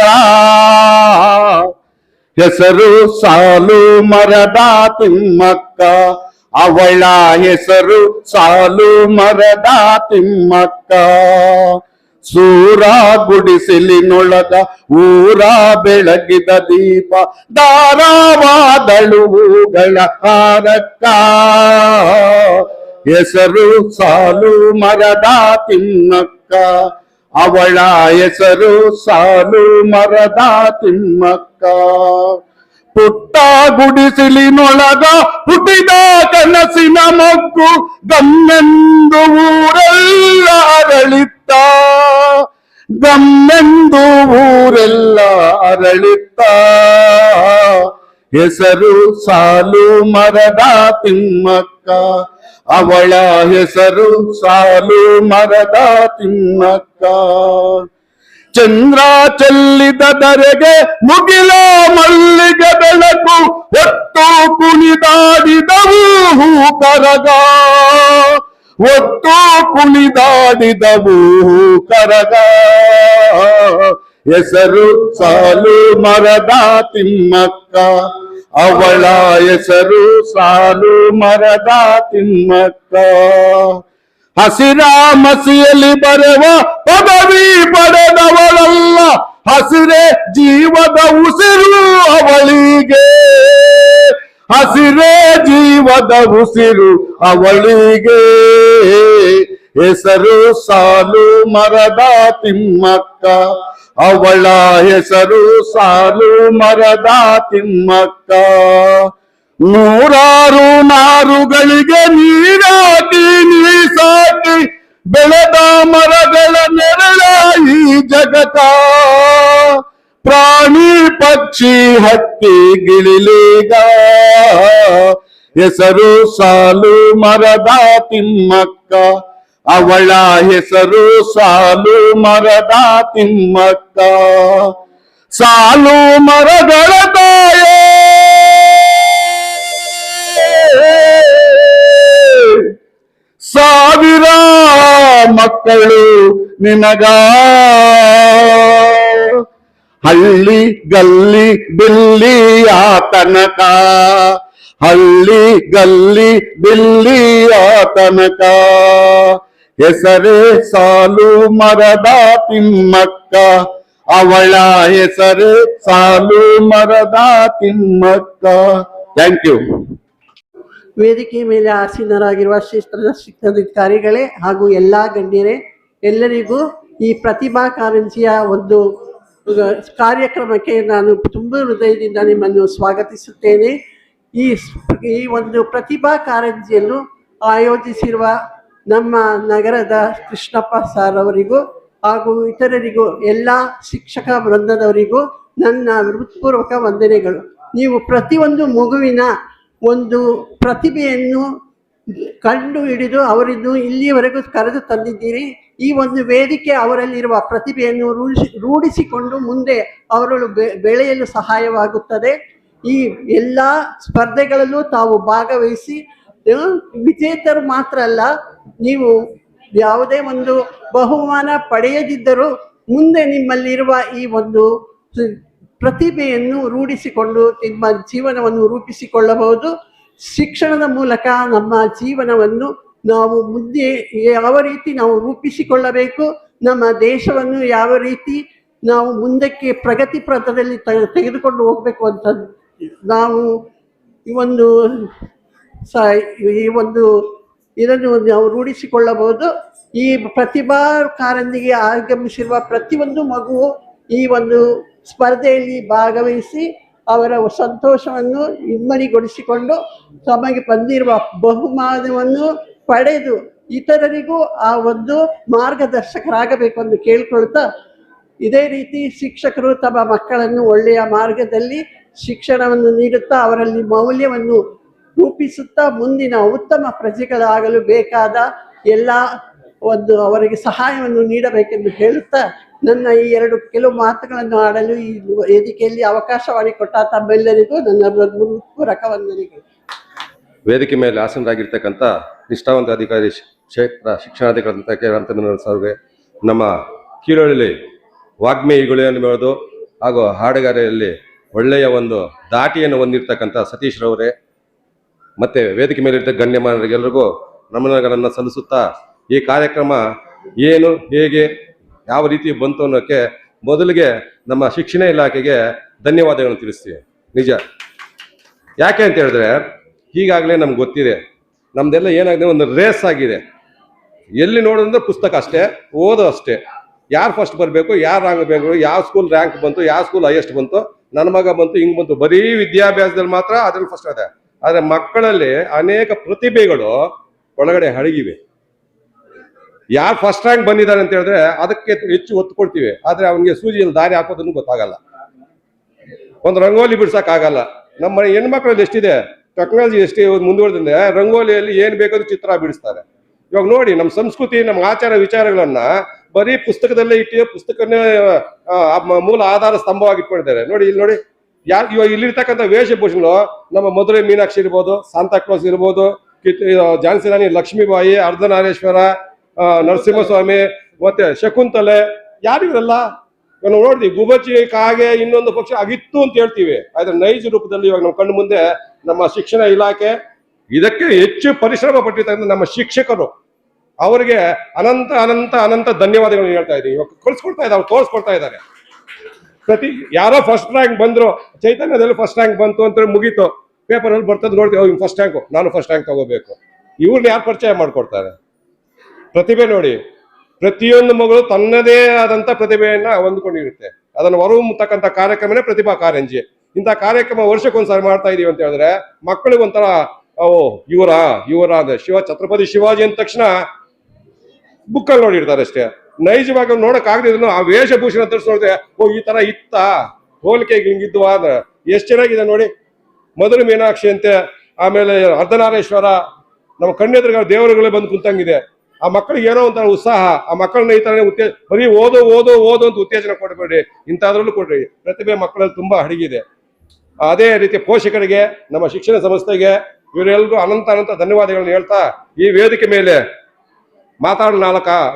ಹೆಸರು ಸಾಲು ಮರದ ತಿಮ್ಮಕ್ಕ, ಅವಳ ಹೆಸರು ಸಾಲು ಮರದ ತಿಮ್ಮಕ್ಕ. ಸೂರ ಗುಡಿಸಿಲಿನೊಳಗ ಊರ ಬೆಳಗಿದ ದೀಪ ದಾರವಾದಳುಗಳ ಹಾರಕ್ಕ ಹೆಸರು ಸಾಲು ಮರದ ತಿಮ್ಮಕ್ಕ, ಅವಳ ಹೆಸರು ಸಾಲು ಮರದ ತಿಮ್ಮಕ್ಕ. ಪುಟ್ಟ ಗುಡಿಸಿಲಿನೊಳಗ ಹುಟ್ಟಿದ ಕನಸಿನ ಮಗ್ಗು ಗಮ್ಮೆಂದು ಊರೆಲ್ಲ ಅರಳಿತ್ತ, ಗಮ್ಮೆಂದು ಊರೆಲ್ಲ ಅರಳಿತ್ತ. ಹೆಸರು ಸಾಲು ಮರದ ತಿಮ್ಮಕ್ಕ, ಅವಳ ಹೆಸರು ಸಾಲು ಮರದ ತಿಮ್ಮಕ್ಕ. ಚಂದ್ರ ಚೆಲ್ಲಿದ ಧರೆಗೆ ಮುಗಿಲ ಮಲ್ಲಿಗೆ ಬೆಳಕು ಒಟ್ಟು ಕುಣಿದಾಡಿದವು ಹೂ ಕರಗ, ಒಟ್ಟು ಕುಣಿದಾಡಿದವು ಹೂ ಕರಗ. ಹೆಸರು ಸಾಲು ಮರದ ತಿಮ್ಮಕ್ಕ, ಅವಳ ಹೆಸರು ಸಾಲು ಮರದ ತಿಮ್ಮಕ್ಕ. ಹಸಿರ ಮಸಿಯಲ್ಲಿ ಬರೆವ ಪದವಿ ಪಡೆದವಳಲ್ಲ, ಹಸಿರೇ ಜೀವದ ಉಸಿರು ಅವಳಿಗೆ, ಹಸಿರೇ ಜೀವದ ಉಸಿರು ಅವಳಿಗೆ. ಹೆಸರು ಸಾಲು ಮರದ ತಿಮ್ಮಕ್ಕ, ಅವಳ ಹೆಸರು ಸಾಲು ಮರದ ತಿಮ್ಮಕ್ಕ. ನೂರಾರು ನಾರುಗಳಿಗೆ ನೀರಾಕಿ ನೀ ಸಾಕಿ ಬೆಳೆದ ಮರಗಳ ನೆರಳ ಈ ಜಗತ. ಪ್ರಾಣಿ ಪಕ್ಷಿ ಹಕ್ಕಿ ಗಿಳಿಲಿಗ ಹೆಸರು ಸಾಲು ಮರದ ತಿಮ್ಮಕ್ಕ, ಅವಳ ಹೆಸರು ಸಾಲು ಮರದ ತಿಮ್ಮಕ್ಕ. ಸಾಲು ಮರಗಳ ತಾಯೇ ಸಾವಿರ ಮಕ್ಕಳು ನಿನಗ, ಹಳ್ಳಿ ಗಲ್ಲಿ ಬಿಲ್ಲಿಯ ತನಕ, ಹಳ್ಳಿ ಗಲ್ಲಿ ಬಿಲ್ಲಿಯ ತನಕ. ಹೆಸರೇ ಸಾಲು ಮರದ ತಿಮ್ಮಕ್ಕ, ಅವಳ ಹೆಸರೇ ಸಾಲು ಮರದ ತಿಮ್ಮಕ್ಕ. Thank you. ವೇದಿಕೆ ಮೇಲೆ ಆಸೀನರಾಗಿರುವ ಕ್ಷೇತ್ರದ ಶಿಕ್ಷಣಾಧಿಕಾರಿಗಳೇ ಹಾಗೂ ಎಲ್ಲ ಗಣ್ಯರೇ, ಎಲ್ಲರಿಗೂ ಈ ಪ್ರತಿಭಾ ಕಾರಂಜಿಯ ಒಂದು ಕಾರ್ಯಕ್ರಮಕ್ಕೆ ನಾನು ತುಂಬ ಹೃದಯದಿಂದ ನಿಮ್ಮನ್ನು ಸ್ವಾಗತಿಸುತ್ತೇನೆ. ಈ ಒಂದು ಪ್ರತಿಭಾ ಕಾರಂಜಿಯನ್ನು ಆಯೋಜಿಸಿರುವ ನಮ್ಮ ನಗರದ ಕೃಷ್ಣಪ್ಪ ಸರ್ ಅವರಿಗೂ ಹಾಗೂ ಇತರರಿಗೂ ಎಲ್ಲ ಶಿಕ್ಷಕ ವೃಂದದವರಿಗೂ ನನ್ನ ಹೃತ್ಪೂರ್ವಕ ವಂದನೆಗಳು. ನೀವು ಪ್ರತಿಯೊಂದು ಮಗುವಿನ ಒಂದು ಪ್ರತಿಭೆಯನ್ನು ಕಂಡು ಹಿಡಿದು ಅವರನ್ನು ಇಲ್ಲಿಯವರೆಗೂ ಕರೆದು ತಂದಿದ್ದೀರಿ. ಈ ಒಂದು ವೇದಿಕೆ ಅವರಲ್ಲಿರುವ ಪ್ರತಿಭೆಯನ್ನು ರೂಢಿಸಿಕೊಂಡು ಮುಂದೆ ಅವರನ್ನು ಬೆಳೆಯಲು ಸಹಾಯವಾಗುತ್ತದೆ. ಈ ಎಲ್ಲ ಸ್ಪರ್ಧೆಗಳಲ್ಲೂ ತಾವು ಭಾಗವಹಿಸಿ ವಿಜೇತರು ಮಾತ್ರ ಅಲ್ಲ, ನೀವು ಯಾವುದೇ ಒಂದು ಬಹುಮಾನ ಪಡೆಯದಿದ್ದರೂ ಮುಂದೆ ನಿಮ್ಮಲ್ಲಿರುವ ಈ ಒಂದು ಪ್ರತಿಭೆಯನ್ನು ರೂಢಿಸಿಕೊಂಡು ನಿಮ್ಮ ಜೀವನವನ್ನು ರೂಪಿಸಿಕೊಳ್ಳಬಹುದು. ಶಿಕ್ಷಣದ ಮೂಲಕ ನಮ್ಮ ಜೀವನವನ್ನು ನಾವು ಮುಂದೆ ಯಾವ ರೀತಿ ನಾವು ರೂಪಿಸಿಕೊಳ್ಳಬೇಕು, ನಮ್ಮ ದೇಶವನ್ನು ಯಾವ ರೀತಿ ನಾವು ಮುಂದಕ್ಕೆ ಪ್ರಗತಿ ಪಥದಲ್ಲಿ ತೆಗೆದುಕೊಂಡು ಹೋಗಬೇಕು ಅಂತ ನಾವು ಈ ಒಂದು ಇದನ್ನು ನಾವು ರೂಢಿಸಿಕೊಳ್ಳಬಹುದು. ಈ ಪ್ರತಿಭಾ ಕಾರಂಜಿಗೆ ಆಗಮಿಸಿರುವ ಪ್ರತಿಯೊಂದು ಮಗುವು ಈ ಒಂದು ಸ್ಪರ್ಧೆಯಲ್ಲಿ ಭಾಗವಹಿಸಿ ಅವರ ಸಂತೋಷವನ್ನು ಇಮ್ಮಡಿಗೊಳಿಸಿಕೊಂಡು ತಮಗೆ ಬಂದಿರುವ ಬಹುಮಾನವನ್ನು ಪಡೆದು ಇತರರಿಗೂ ಆ ಒಂದು ಮಾರ್ಗದರ್ಶಕರಾಗಬೇಕು ಎಂದು ಕೇಳಿಕೊಳ್ತಾ, ಇದೇ ರೀತಿ ಶಿಕ್ಷಕರು ತಮ್ಮ ಮಕ್ಕಳನ್ನು ಒಳ್ಳೆಯ ಮಾರ್ಗದಲ್ಲಿ ಶಿಕ್ಷಣವನ್ನು ನೀಡುತ್ತಾ ಅವರಲ್ಲಿ ಮೌಲ್ಯವನ್ನು ರೂಪಿಸುತ್ತಾ ಮುಂದಿನ ಉತ್ತಮ ಪ್ರಜೆಗಳಾಗಲು ಬೇಕಾದ ಎಲ್ಲ ಒಂದು ಅವರಿಗೆ ಸಹಾಯವನ್ನು ನೀಡಬೇಕೆಂದು ಹೇಳುತ್ತಾ ನನ್ನ ಈ ಕೆಲವು ಮಾತುಗಳನ್ನು ಆಡಲು ಈ ವೇದಿಕೆಯಲ್ಲಿ ಅವಕಾಶ ಮಾಡಿಕೊಟ್ಟ ತಮ್ಮೆಲ್ಲರಿಗೂ ನನ್ನ ಹೃತ್ಪೂರ್ವಕ ವಂದನೆಗಳು. ವೇದಿಕೆ ಮೇಲೆ ಆಸೀನರಾಗಿರ್ತಕ್ಕಂಥ ನಿಷ್ಠಾವಂತ ಅಧಿಕಾರಿ ಕ್ಷೇತ್ರ ಶಿಕ್ಷಣಾಧಿಕಾರಿ ಸರ್ಗೆ, ನಮ್ಮ ಕೀಳೊಳ್ಳಿ ವಾಗ್ಮೇಯಿಗಳು ಎನ್ನುವುದು ಹಾಗೂ ಹಾಡುಗಾರಿಯಲ್ಲಿ ಒಳ್ಳೆಯ ಒಂದು ದಾಟಿಯನ್ನು ಹೊಂದಿರತಕ್ಕಂಥ ಸತೀಶ್ ರವರೇ, ಮತ್ತೆ ವೇದಿಕೆ ಮೇಲಿದ್ದ ಗಣ್ಯಮಾನರಿಗೆಲ್ಲರಿಗೂ ನಮನಗಳನ್ನು ಸಲ್ಲಿಸುತ್ತಾ, ಈ ಕಾರ್ಯಕ್ರಮ ಏನು, ಹೇಗೆ, ಯಾವ ರೀತಿ ಬಂತು ಅನ್ನೋಕ್ಕೆ ಮೊದಲಿಗೆ ನಮ್ಮ ಶಿಕ್ಷಣ ಇಲಾಖೆಗೆ ಧನ್ಯವಾದಗಳನ್ನು ತಿಳಿಸ್ತೀವಿ. ನಿಜ, ಯಾಕೆ ಅಂತ ಹೇಳಿದ್ರೆ ಈಗಾಗಲೇ ನಮ್ಗೆ ಗೊತ್ತಿದೆ, ನಮ್ದೆಲ್ಲ ಏನಾಗಿದೆ, ಒಂದು ರೇಸ್ ಆಗಿದೆ. ಎಲ್ಲಿ ನೋಡೋದಂದ್ರೆ ಪುಸ್ತಕ ಅಷ್ಟೇ, ಓದೋ ಅಷ್ಟೇ. ಯಾರು ಫಸ್ಟ್ ಬರಬೇಕು, ಯಾರು ರ್ಯಾಂಕ್ ಬೇಕು, ಯಾವ ಸ್ಕೂಲ್ ರ್ಯಾಂಕ್ ಬಂತು, ಯಾವ ಸ್ಕೂಲ್ ಹೈಯೆಸ್ಟ್ ಬಂತು, ನನ್ನ ಮಗ ಬಂತು, ಹಿಂಗೆ ಬಂತು, ಬರೀ ವಿದ್ಯಾಭ್ಯಾಸದಲ್ಲಿ ಮಾತ್ರ ಅದ್ರಲ್ಲಿ ಫಸ್ಟ್ ಇದೆ. ಆದರೆ ಮಕ್ಕಳಲ್ಲಿ ಅನೇಕ ಪ್ರತಿಭೆಗಳು ಒಳಗಡೆ ಅಡಗಿವೆ. ಯಾರು ಫಸ್ಟ್ ರ್ಯಾಂಕ್ ಬಂದಿದ್ದಾರೆ ಅಂತ ಹೇಳಿದ್ರೆ ಅದಕ್ಕೆ ಹೆಚ್ಚು ಒತ್ತು ಕೊಡ್ತೀವಿ, ಆದರೆ ಅವನಿಗೆ ಸೂಜಿಯಲ್ಲಿ ದಾರಿ ಹಾಕೋದನ್ನು ಗೊತ್ತಾಗಲ್ಲ, ಒಂದು ರಂಗೋಲಿ ಬಿಡ್ಸೋಕ್ಕಾಗಲ್ಲ. ನಮ್ಮ ಹೆಣ್ಮಕ್ಳಲ್ಲಿ ಎಷ್ಟಿದೆ ಟೆಕ್ನಾಲಜಿ, ಎಷ್ಟು ಮುಂದುವರೆದಿದೆ, ರಂಗೋಲಿಯಲ್ಲಿ ಏನು ಬೇಕಾದ್ರೂ ಚಿತ್ರ ಬಿಡಿಸ್ತಾರೆ. ಇವಾಗ ನೋಡಿ, ನಮ್ಮ ಸಂಸ್ಕೃತಿ, ನಮ್ಮ ಆಚಾರ ವಿಚಾರಗಳನ್ನ ಬರೀ ಪುಸ್ತಕದಲ್ಲೇ ಇಟ್ಟು ಪುಸ್ತಕನೇ ಮೂಲ ಆಧಾರ ಸ್ತಂಭವಾಗಿ ಇಟ್ಕೊಂಡಿದ್ದಾರೆ. ನೋಡಿ ಇಲ್ಲಿ ನೋಡಿ, ಇವಾಗ ಇಲ್ಲಿರ್ತಕ್ಕಂಥ ವೇಷಭೂಷಣಗಳು ನಮ್ಮ ಮಧುರೈ ಮೀನಾಕ್ಷಿ ಇರ್ಬೋದು, ಸಾಂತಾಕ್ಲಾಸ್ ಇರ್ಬೋದು, ಝಾನ್ಸಿ ರಾಣಿ ಲಕ್ಷ್ಮೀಬಾಯಿ, ಅರ್ಧನಾರೇಶ್ವರ, ನರಸಿಂಹಸ್ವಾಮಿ, ಮತ್ತೆ ಶಕುಂತಲೆ, ಯಾರಿವರೆಲ್ಲ ನಾವು ನೋಡ್ತೀವಿ. ಗುಬಚ್ಚಿ, ಕಾಗೆ, ಇನ್ನೊಂದು ಪಕ್ಷ ಆಗಿತ್ತು ಅಂತ ಹೇಳ್ತೀವಿ, ಆದ್ರೆ ನೈಜ ರೂಪದಲ್ಲಿ ಇವಾಗ ನಮ್ಮ ಕಣ್ಣು ಮುಂದೆ ನಮ್ಮ ಶಿಕ್ಷಣ ಇಲಾಖೆ ಇದಕ್ಕೆ ಹೆಚ್ಚು ಪರಿಶ್ರಮ ಪಟ್ಟಿರ್ತಕ್ಕಂಥ ನಮ್ಮ ಶಿಕ್ಷಕರು, ಅವರಿಗೆ ಅನಂತ ಅನಂತ ಅನಂತ ಧನ್ಯವಾದಗಳನ್ನು ಹೇಳ್ತಾ ಇದ್ದೀವಿ. ಇವಾಗ ಕಳಿಸ್ಕೊಡ್ತಾ ಇದ್ದಾರೆ, ತೋರಿಸ್ಕೊಡ್ತಾ ಇದ್ದಾರೆ. ಯಾರೋ ಫಸ್ಟ್ ರ್ಯಾಂಕ್ ಬಂದ್ರು, ಚೈತನ್ಯದಲ್ಲಿ ಫಸ್ಟ್ ರ್ಯಾಂಕ್ ಬಂತು ಅಂತ ಮುಗೀತು, ಪೇಪರಲ್ಲಿ ಬರ್ತದ್ದು ನೋಡ್ತೀವಿ, ಫಸ್ಟ್ ರ್ಯಾಂಕು, ನಾನು ಫಸ್ಟ್ ರ್ಯಾಂಕ್ ತಗೋಬೇಕು. ಇವ್ರನ್ನ ಯಾರು ಪರಿಚಯ ಮಾಡ್ಕೊಡ್ತಾರೆ? ಪ್ರತಿಭೆ ನೋಡಿ, ಪ್ರತಿಯೊಂದು ಮಗಳು ತನ್ನದೇ ಆದಂತ ಪ್ರತಿಭೆಯನ್ನ ಹೊಂದ್ಕೊಂಡಿರುತ್ತೆ. ಅದನ್ನು ಹೊರಹೊಮ್ಮತಕ್ಕಂಥ ಕಾರ್ಯಕ್ರಮನೇ ಪ್ರತಿಭಾ ಕಾರಂಜಿ. ಇಂಥ ಕಾರ್ಯಕ್ರಮ ವರ್ಷಕ್ಕೊಂದ್ಸಾರಿ ಮಾಡ್ತಾ ಇದೀವಿ ಅಂತ ಹೇಳಿದ್ರೆ ಮಕ್ಕಳಿಗೆ ಒಂಥರ ಇವರ ಅಂದ್ರೆ ಛತ್ರಪತಿ ಶಿವಾಜಿ ಅಂದ ತಕ್ಷಣ ಬುಕ್ಕಲ್ಲಿ ನೋಡಿರ್ತಾರೆ ಅಷ್ಟೇ. ನೈಜವಾಗಿ ನೋಡಕ್ ಆಗದಿದ್ರು ಆ ವೇಷಭೂಷಣ ತರಿಸಿ ನೋಡಿದ್ರೆ ಈ ತರ ಇತ್ತ ಹೋಲಿಕೆಗೆ ಹಿಂಗಿದ್ವಾ ಅಂದ್ರೆ ಎಷ್ಟು ಚೆನ್ನಾಗಿದೆ ನೋಡಿ. ಮಧುರ ಮೀನಾಕ್ಷಿ ಅಂತೆ, ಆಮೇಲೆ ಅರ್ಧನಾರೇಶ್ವರ, ನಮ್ಮ ಕಣ್ಣೆದುರುಗ ದೇವರುಗಳೇ ಬಂದು ಕುಂತಂಗಿದೆ. ಆ ಮಕ್ಕಳಿಗೆ ಏನೋ ಒಂಥರ ಉತ್ಸಾಹ, ಆ ಮಕ್ಕಳನ್ನ ಈ ತರ ಬರೀ ಓದು ಓದು ಓದು ಅಂತ ಉತ್ತೇಜನ ಕೊಡಬೇಡಿ, ಇಂಥದ್ರಲ್ಲೂ ಕೊಡ್ರಿ. ಪ್ರತಿಭೆ ಮಕ್ಕಳಲ್ಲಿ ತುಂಬಾ ಅಡಗಿದೆ. ಅದೇ ರೀತಿ ಪೋಷಕರಿಗೆ, ನಮ್ಮ ಶಿಕ್ಷಣ ಸಂಸ್ಥೆಗೆ, ಇವರೆಲ್ಲರೂ ಅನಂತ ಅನಂತ ಧನ್ಯವಾದಗಳನ್ನು ಹೇಳ್ತಾ, ಈ ವೇದಿಕೆ ಮೇಲೆ ಮಾತಾಡಲು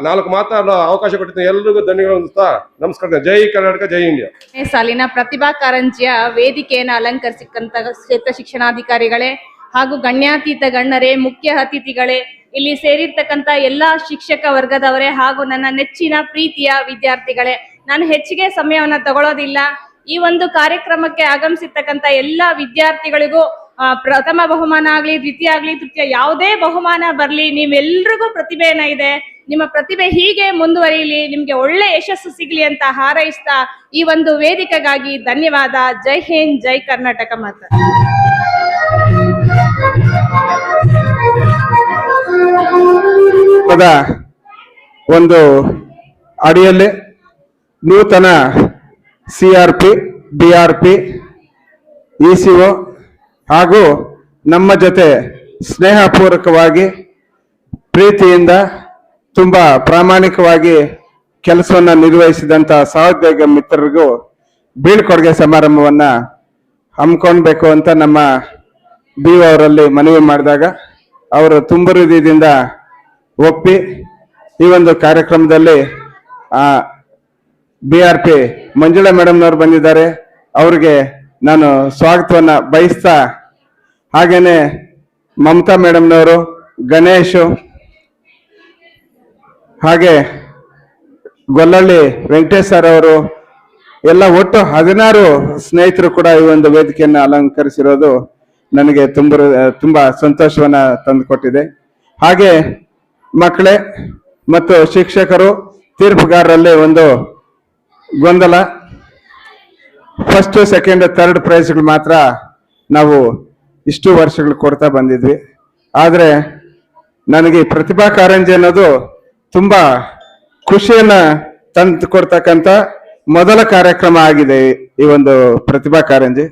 ನಾಲ್ಕು ಮಾತಾಡೋ ಅವಕಾಶ ಕೊಟ್ಟಿದ್ದ ಎಲ್ಲರಿಗೂ ಧನ್ಯವಾದ. ನಮಸ್ಕಾರ. ಜೈ ಕರ್ನಾಟಕ, ಜೈ ಇಂಡಿಯಾ. ಸಾಲಿನ ಪ್ರತಿಭಾ ಕಾರಂಜಿಯ ವೇದಿಕೆಯನ್ನು ಅಲಂಕರಿಸಿಕ್ಕಂತ ಕ್ಷೇತ್ರ ಶಿಕ್ಷಣಾಧಿಕಾರಿಗಳೇ ಹಾಗೂ ಗಣ್ಯಾತೀತ ಗಣ್ಯರೇ, ಮುಖ್ಯ ಅತಿಥಿಗಳೇ, ಇಲ್ಲಿ ಸೇರಿರ್ತಕ್ಕಂಥ ಎಲ್ಲಾ ಶಿಕ್ಷಕ ವರ್ಗದವರೇ ಹಾಗೂ ನನ್ನ ನೆಚ್ಚಿನ ಪ್ರೀತಿಯ ವಿದ್ಯಾರ್ಥಿಗಳೇ, ನಾನು ಹೆಚ್ಚಿಗೆ ಸಮಯವನ್ನ ತಗೊಳ್ಳೋದಿಲ್ಲ. ಈ ಒಂದು ಕಾರ್ಯಕ್ರಮಕ್ಕೆ ಆಗಮಿಸಿರ್ತಕ್ಕಂಥ ಎಲ್ಲಾ ವಿದ್ಯಾರ್ಥಿಗಳಿಗೂ ಪ್ರಥಮ ಬಹುಮಾನ ಆಗ್ಲಿ, ದ್ವಿತೀಯ ಆಗ್ಲಿ, ತೃತೀಯ ಯಾವುದೇ ಬಹುಮಾನ ಬರ್ಲಿ, ನೀವೆಲ್ರಿಗೂ ಪ್ರತಿಭೆನ ಇದೆ. ನಿಮ್ಮ ಪ್ರತಿಭೆ ಹೀಗೆ ಮುಂದುವರಿಯಲಿ, ನಿಮ್ಗೆ ಒಳ್ಳೆ ಯಶಸ್ಸು ಸಿಗ್ಲಿ ಅಂತ ಹಾರೈಸ್ತಾ ಈ ಒಂದು ವೇದಿಕೆಗಾಗಿ ಧನ್ಯವಾದ. ಜೈ ಹಿಂದ್, ಜೈ ಕರ್ನಾಟಕ ಮಾತಾ. ಒಂದು ಅಡಿಯಲ್ಲಿ ನೂತನ CRP, BRP, ECO ಹಾಗೂ ನಮ್ಮ ಜೊತೆ ಸ್ನೇಹಪೂರ್ವಕವಾಗಿ ಪ್ರೀತಿಯಿಂದ ತುಂಬಾ ಪ್ರಾಮಾಣಿಕವಾಗಿ ಕೆಲಸವನ್ನ ನಿರ್ವಹಿಸಿದಂತ ಸಹೋದ್ಯೋಗ ಮಿತ್ರರಿಗೂ ಬೀಳ್ಕೊಡುಗೆ ಸಮಾರಂಭವನ್ನ ಹಮ್ಮಿಕೊಳ್ಬೇಕು ಅಂತ ನಮ್ಮ BO ಅವರಲ್ಲಿ ಮನವಿ ಮಾಡಿದಾಗ ಅವರು ತುಂಬ ಹೃದಯದಿಂದ ಒಪ್ಪಿ ಈ ಒಂದು ಕಾರ್ಯಕ್ರಮದಲ್ಲಿ BRP ಮಂಜುಳಾ ಮೇಡಮ್ನವ್ರು ಬಂದಿದ್ದಾರೆ. ಅವರಿಗೆ ನಾನು ಸ್ವಾಗತವನ್ನ ಬಯಸ್ತಾ, ಹಾಗೇನೆ ಮಮತಾ ಮೇಡಮ್ನವರು, ಗಣೇಶ್, ಹಾಗೆ ಗೊಲ್ಲಳ್ಳಿ ವೆಂಕಟೇಶ್ ಸರ್ ಅವರು ಎಲ್ಲ ಒಟ್ಟು 16 ಸ್ನೇಹಿತರು ಕೂಡ ಈ ಒಂದು ವೇದಿಕೆಯನ್ನು ಅಲಂಕರಿಸಿರೋದು ನನಗೆ ತುಂಬಾ ಸಂತೋಷವನ್ನ ತಂದುಕೊಟ್ಟಿದೆ. ಹಾಗೆ ಮಕ್ಕಳೇ ಮತ್ತು ಶಿಕ್ಷಕರು, ತೀರ್ಪುಗಾರರಲ್ಲಿ ಒಂದು ಗೊಂದಲ. ಫಸ್ಟ್, ಸೆಕೆಂಡ್, ಥರ್ಡ್ ಪ್ರೈಸ್ಗಳು ಮಾತ್ರ ನಾವು ಇಷ್ಟು ವರ್ಷಗಳು ಕೊಡ್ತಾ ಬಂದಿದ್ವಿ. ಆದರೆ ನನಗೆ ಪ್ರತಿಭಾ ಕಾರಂಜಿ ಅನ್ನೋದು ತುಂಬಾ ಖುಷಿಯನ್ನ ತಂದು ಕೊಡ್ತಕ್ಕಂಥ ಮೊದಲ ಕಾರ್ಯಕ್ರಮ ಆಗಿದೆ ಈ ಒಂದು ಪ್ರತಿಭಾ ಕಾರಂಜಿ.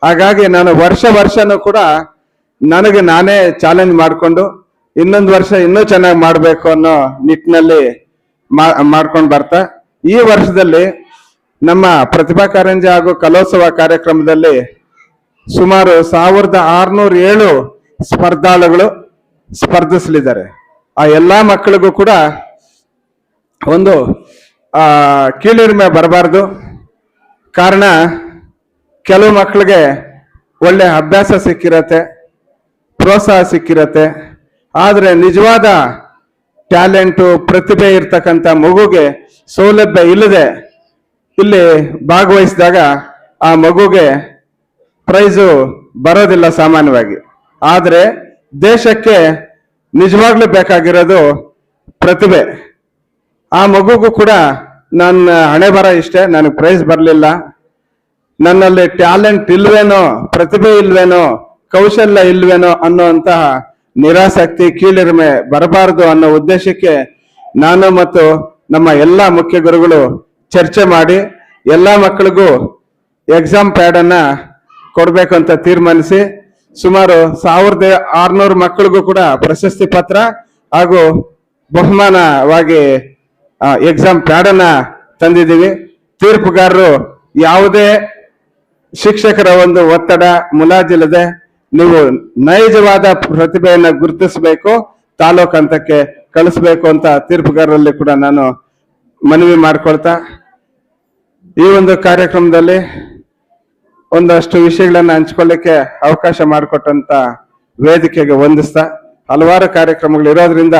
ಹಾಗಾಗಿ ನಾನು ವರ್ಷನೂ ಕೂಡ ನನಗೆ ನಾನೇ ಚಾಲೆಂಜ್ ಮಾಡಿಕೊಂಡು ಇನ್ನೊಂದು ವರ್ಷ ಇನ್ನೂ ಚೆನ್ನಾಗಿ ಮಾಡಬೇಕು ಅನ್ನೋ ನಿಟ್ಟಿನಲ್ಲಿ ಮಾಡ್ಕೊಂಡು ಬರ್ತಾ ಈ ವರ್ಷದಲ್ಲಿ ನಮ್ಮ ಪ್ರತಿಭಾ ಕಾರಂಜಿ ಹಾಗೂ ಕಲೋತ್ಸವ ಕಾರ್ಯಕ್ರಮದಲ್ಲಿ ಸುಮಾರು 1607 ಸ್ಪರ್ಧಾಳುಗಳು ಸ್ಪರ್ಧಿಸಲಿದ್ದಾರೆ. ಆ ಎಲ್ಲಾ ಮಕ್ಕಳಿಗೂ ಕೂಡ ಒಂದು ಕೀಳಿರಿಮೆ ಬರಬಾರ್ದು. ಕಾರಣ, ಕೆಲವು ಮಕ್ಕಳಿಗೆ ಒಳ್ಳೆ ಅಭ್ಯಾಸ ಸಿಕ್ಕಿರತ್ತೆ, ಪ್ರೋತ್ಸಾಹ ಸಿಕ್ಕಿರತ್ತೆ. ಆದರೆ ನಿಜವಾದ ಟ್ಯಾಲೆಂಟು, ಪ್ರತಿಭೆ ಇರ್ತಕ್ಕಂಥ ಮಗುಗೆ ಸೌಲಭ್ಯ ಇಲ್ಲದೆ ಇಲ್ಲಿ ಭಾಗವಹಿಸಿದಾಗ ಆ ಮಗುಗೆ ಪ್ರೈಸು ಬರೋದಿಲ್ಲ ಸಾಮಾನ್ಯವಾಗಿ. ಆದರೆ ದೇಶಕ್ಕೆ ನಿಜವಾಗ್ಲೂ ಬೇಕಾಗಿರೋದು ಪ್ರತಿಭೆ. ಆ ಮಗುಗೂ ಕೂಡ ನನ್ನ ಹಣೆ ಬರ ಇಷ್ಟೇ, ನನಗೆ ಪ್ರೈಸ್ ಬರಲಿಲ್ಲ, ನನ್ನಲ್ಲಿ ಟ್ಯಾಲೆಂಟ್ ಇಲ್ವೇನೋ, ಪ್ರತಿಭೆ ಇಲ್ವೇನೋ, ಕೌಶಲ್ಯ ಇಲ್ವೇನೋ ಅನ್ನೋಂತಹ ನಿರಾಸಕ್ತಿ, ಕೀಳಿರಿಮೆ ಬರಬಾರದು ಅನ್ನೋ ಉದ್ದೇಶಕ್ಕೆ ನಾನು ಮತ್ತು ನಮ್ಮ ಎಲ್ಲ ಮುಖ್ಯ ಗುರುಗಳು ಚರ್ಚೆ ಮಾಡಿ ಎಲ್ಲ ಮಕ್ಕಳಿಗೂ ಎಕ್ಸಾಮ್ ಪ್ಯಾಡ್ ಅನ್ನ ಕೊಡ್ಬೇಕು ಅಂತ ತೀರ್ಮಾನಿಸಿ ಸುಮಾರು 1600 ಮಕ್ಕಳಿಗೂ ಕೂಡ ಪ್ರಶಸ್ತಿ ಪತ್ರ ಹಾಗೂ ಬಹುಮಾನವಾಗಿ ಎಕ್ಸಾಮ್ ಪ್ಯಾಡ್ ಅನ್ನ ತಂದಿದ್ದೀವಿ. ತೀರ್ಪುಗಾರರು ಯಾವುದೇ ಶಿಕ್ಷಕರ ಒಂದು ಒತ್ತಡ ಮುಲಾಜಿಲ್ಲದೆ ನೀವು ನೈಜವಾದ ಪ್ರತಿಭೆಯನ್ನ ಗುರುತಿಸಬೇಕು, ತಾಲೂಕು ಹಂತಕ್ಕೆ ಕಳಿಸ್ಬೇಕು ಅಂತ ತೀರ್ಪುಗಾರರಲ್ಲಿ ಕೂಡ ನಾನು ಮನವಿ ಮಾಡ್ಕೊಳ್ತಾ ಈ ಒಂದು ಕಾರ್ಯಕ್ರಮದಲ್ಲಿ ಒಂದಷ್ಟು ವಿಷಯಗಳನ್ನ ಹಂಚ್ಕೊಳ್ಳಿಕ್ಕೆ ಅವಕಾಶ ಮಾಡಿಕೊಟ್ಟಂತ ವೇದಿಕೆಗೆ ವಂದಿಸ್ತಾ, ಹಲವಾರು ಕಾರ್ಯಕ್ರಮಗಳು ಇರೋದ್ರಿಂದ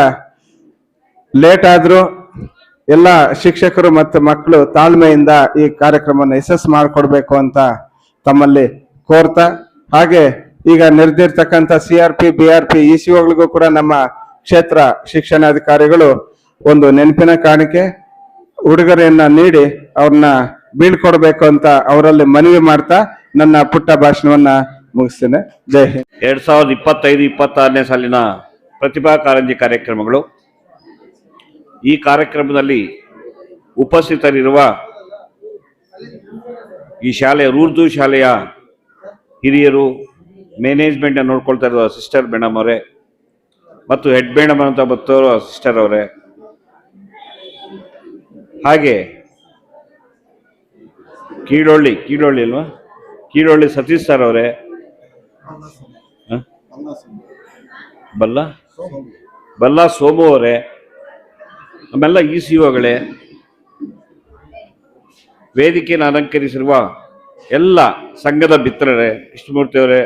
ಲೇಟ್ ಆದ್ರೂ ಎಲ್ಲ ಶಿಕ್ಷಕರು ಮತ್ತು ಮಕ್ಕಳು ತಾಳ್ಮೆಯಿಂದ ಈ ಕಾರ್ಯಕ್ರಮವನ್ನು ಯಶಸ್ಸು ಮಾಡಿಕೊಡ್ಬೇಕು ಅಂತ ತಮ್ಮಲ್ಲಿ ಕೋರ್ತಾ, ಹಾಗೆ ಈಗ ನಿರ್ದಿರ್ತಕ್ಕಂಥ CRP, BRP, ECOಗಳಿಗೂ ಕೂಡ ನಮ್ಮ ಕ್ಷೇತ್ರ ಶಿಕ್ಷಣಾಧಿಕಾರಿಗಳು ಒಂದು ನೆನಪಿನ ಕಾಣಿಕೆ ಉಡುಗೊರೆಯನ್ನ ನೀಡಿ ಅವ್ರನ್ನ ಬೀಳ್ಕೊಡ್ಬೇಕು ಅಂತ ಅವರಲ್ಲಿ ಮನವಿ ಮಾಡ್ತಾ ನನ್ನ ಪುಟ್ಟ ಭಾಷಣವನ್ನ ಮುಗಿಸ್ತೇನೆ. ಜೈ ಹಿಂದ್. 2025-26ನೇ ಸಾಲಿನ ಪ್ರತಿಭಾ ಕಾರಂಜಿ ಕಾರ್ಯಕ್ರಮಗಳು. ಈ ಕಾರ್ಯಕ್ರಮದಲ್ಲಿ ಉಪಸ್ಥಿತರಿರುವ ಈ ಶಾಲೆಯ ಉರ್ದು ಶಾಲೆಯ ಹಿರಿಯರು, ಮ್ಯಾನೇಜ್ಮೆಂಟ್ ನೋಡ್ಕೊಳ್ತಾ ಇರುವ ಸಿಸ್ಟರ್ ಮೇಡಮ್ ಅವರೇ ಮತ್ತು ಹೆಡ್ ಮೇಡಮ್ ಅಂತ ಬರ್ತವರು ಸಿಸ್ಟರ್ ಅವರೇ, ಹಾಗೆ ಕೀಳೊಳ್ಳಿ ಅಲ್ವಾ, ಕೀಳೊಳ್ಳಿ ಸತೀಶ್ ಸರ್ ಅವರೇ, ಬಲ್ಲ ಸೋಮು ಅವರೇ, ಆಮೆಲ್ಲ ECOಗಳೇ, ವೇದಿಕೆಯನ್ನು ಅಲಂಕರಿಸಿರುವ ಎಲ್ಲ ಸಂಘದ ಮಿತ್ರರೇ, ಕೃಷ್ಣಮೂರ್ತಿ ಅವರೇ,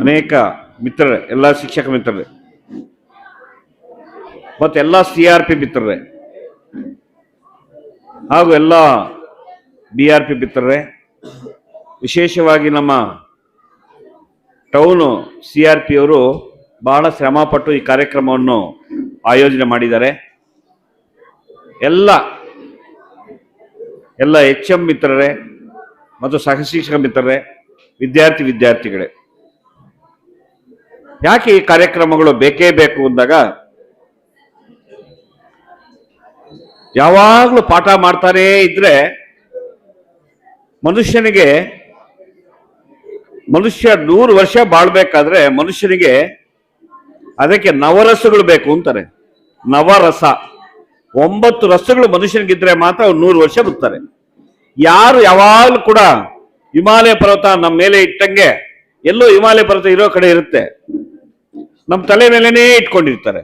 ಅನೇಕ ಮಿತ್ರರೇ, ಎಲ್ಲ ಶಿಕ್ಷಕ ಮಿತ್ರರೇ ಮತ್ತು ಎಲ್ಲ CRP ಮಿತ್ರರೇ ಹಾಗೂ ಎಲ್ಲ BRP ಮಿತ್ರರೇ, ವಿಶೇಷವಾಗಿ ನಮ್ಮ ಟೌನು CRP ಅವರು ಬಹಳ ಶ್ರಮಪಟ್ಟು ಈ ಕಾರ್ಯಕ್ರಮವನ್ನು ಆಯೋಜನೆ ಮಾಡಿದ್ದಾರೆ. ಎಲ್ಲ HM ಮಿತ್ರರೇ ಮತ್ತು ಸಹಶಿಕ್ಷಕ ಮಿತ್ರರೇ, ವಿದ್ಯಾರ್ಥಿಗಳೇ, ಯಾಕೆ ಈ ಕಾರ್ಯಕ್ರಮಗಳು ಬೇಕೇ ಬೇಕು ಅಂದಾಗ, ಯಾವಾಗಲೂ ಪಾಠ ಮಾಡ್ತಾನೇ ಇದ್ರೆ ಮನುಷ್ಯ 100 ವರ್ಷ ಬಾಳ್ಬೇಕಾದ್ರೆ ಮನುಷ್ಯನಿಗೆ ಅದಕ್ಕೆ ನವರಸಗಳು ಬೇಕು ಅಂತಾರೆ. ನವರಸ 9 ರಸಗಳು ಮನುಷ್ಯನಿಗಿದ್ರೆ ಮಾತ್ರ ಅವ್ರು 100 ವರ್ಷ ಬದುಕ್ತಾರೆ. ಯಾರು ಯಾವಾಗಲೂ ಕೂಡ ಹಿಮಾಲಯ ಪರ್ವತ ನಮ್ಮ ಮೇಲೆ ಇಟ್ಟಂಗೆ, ಎಲ್ಲೋ ಹಿಮಾಲಯ ಪರ್ವತ ಇರೋ ಕಡೆ ಇರುತ್ತೆ, ನಮ್ಮ ತಲೆ ಮೇಲೇನೇ ಇಟ್ಕೊಂಡಿರ್ತಾರೆ.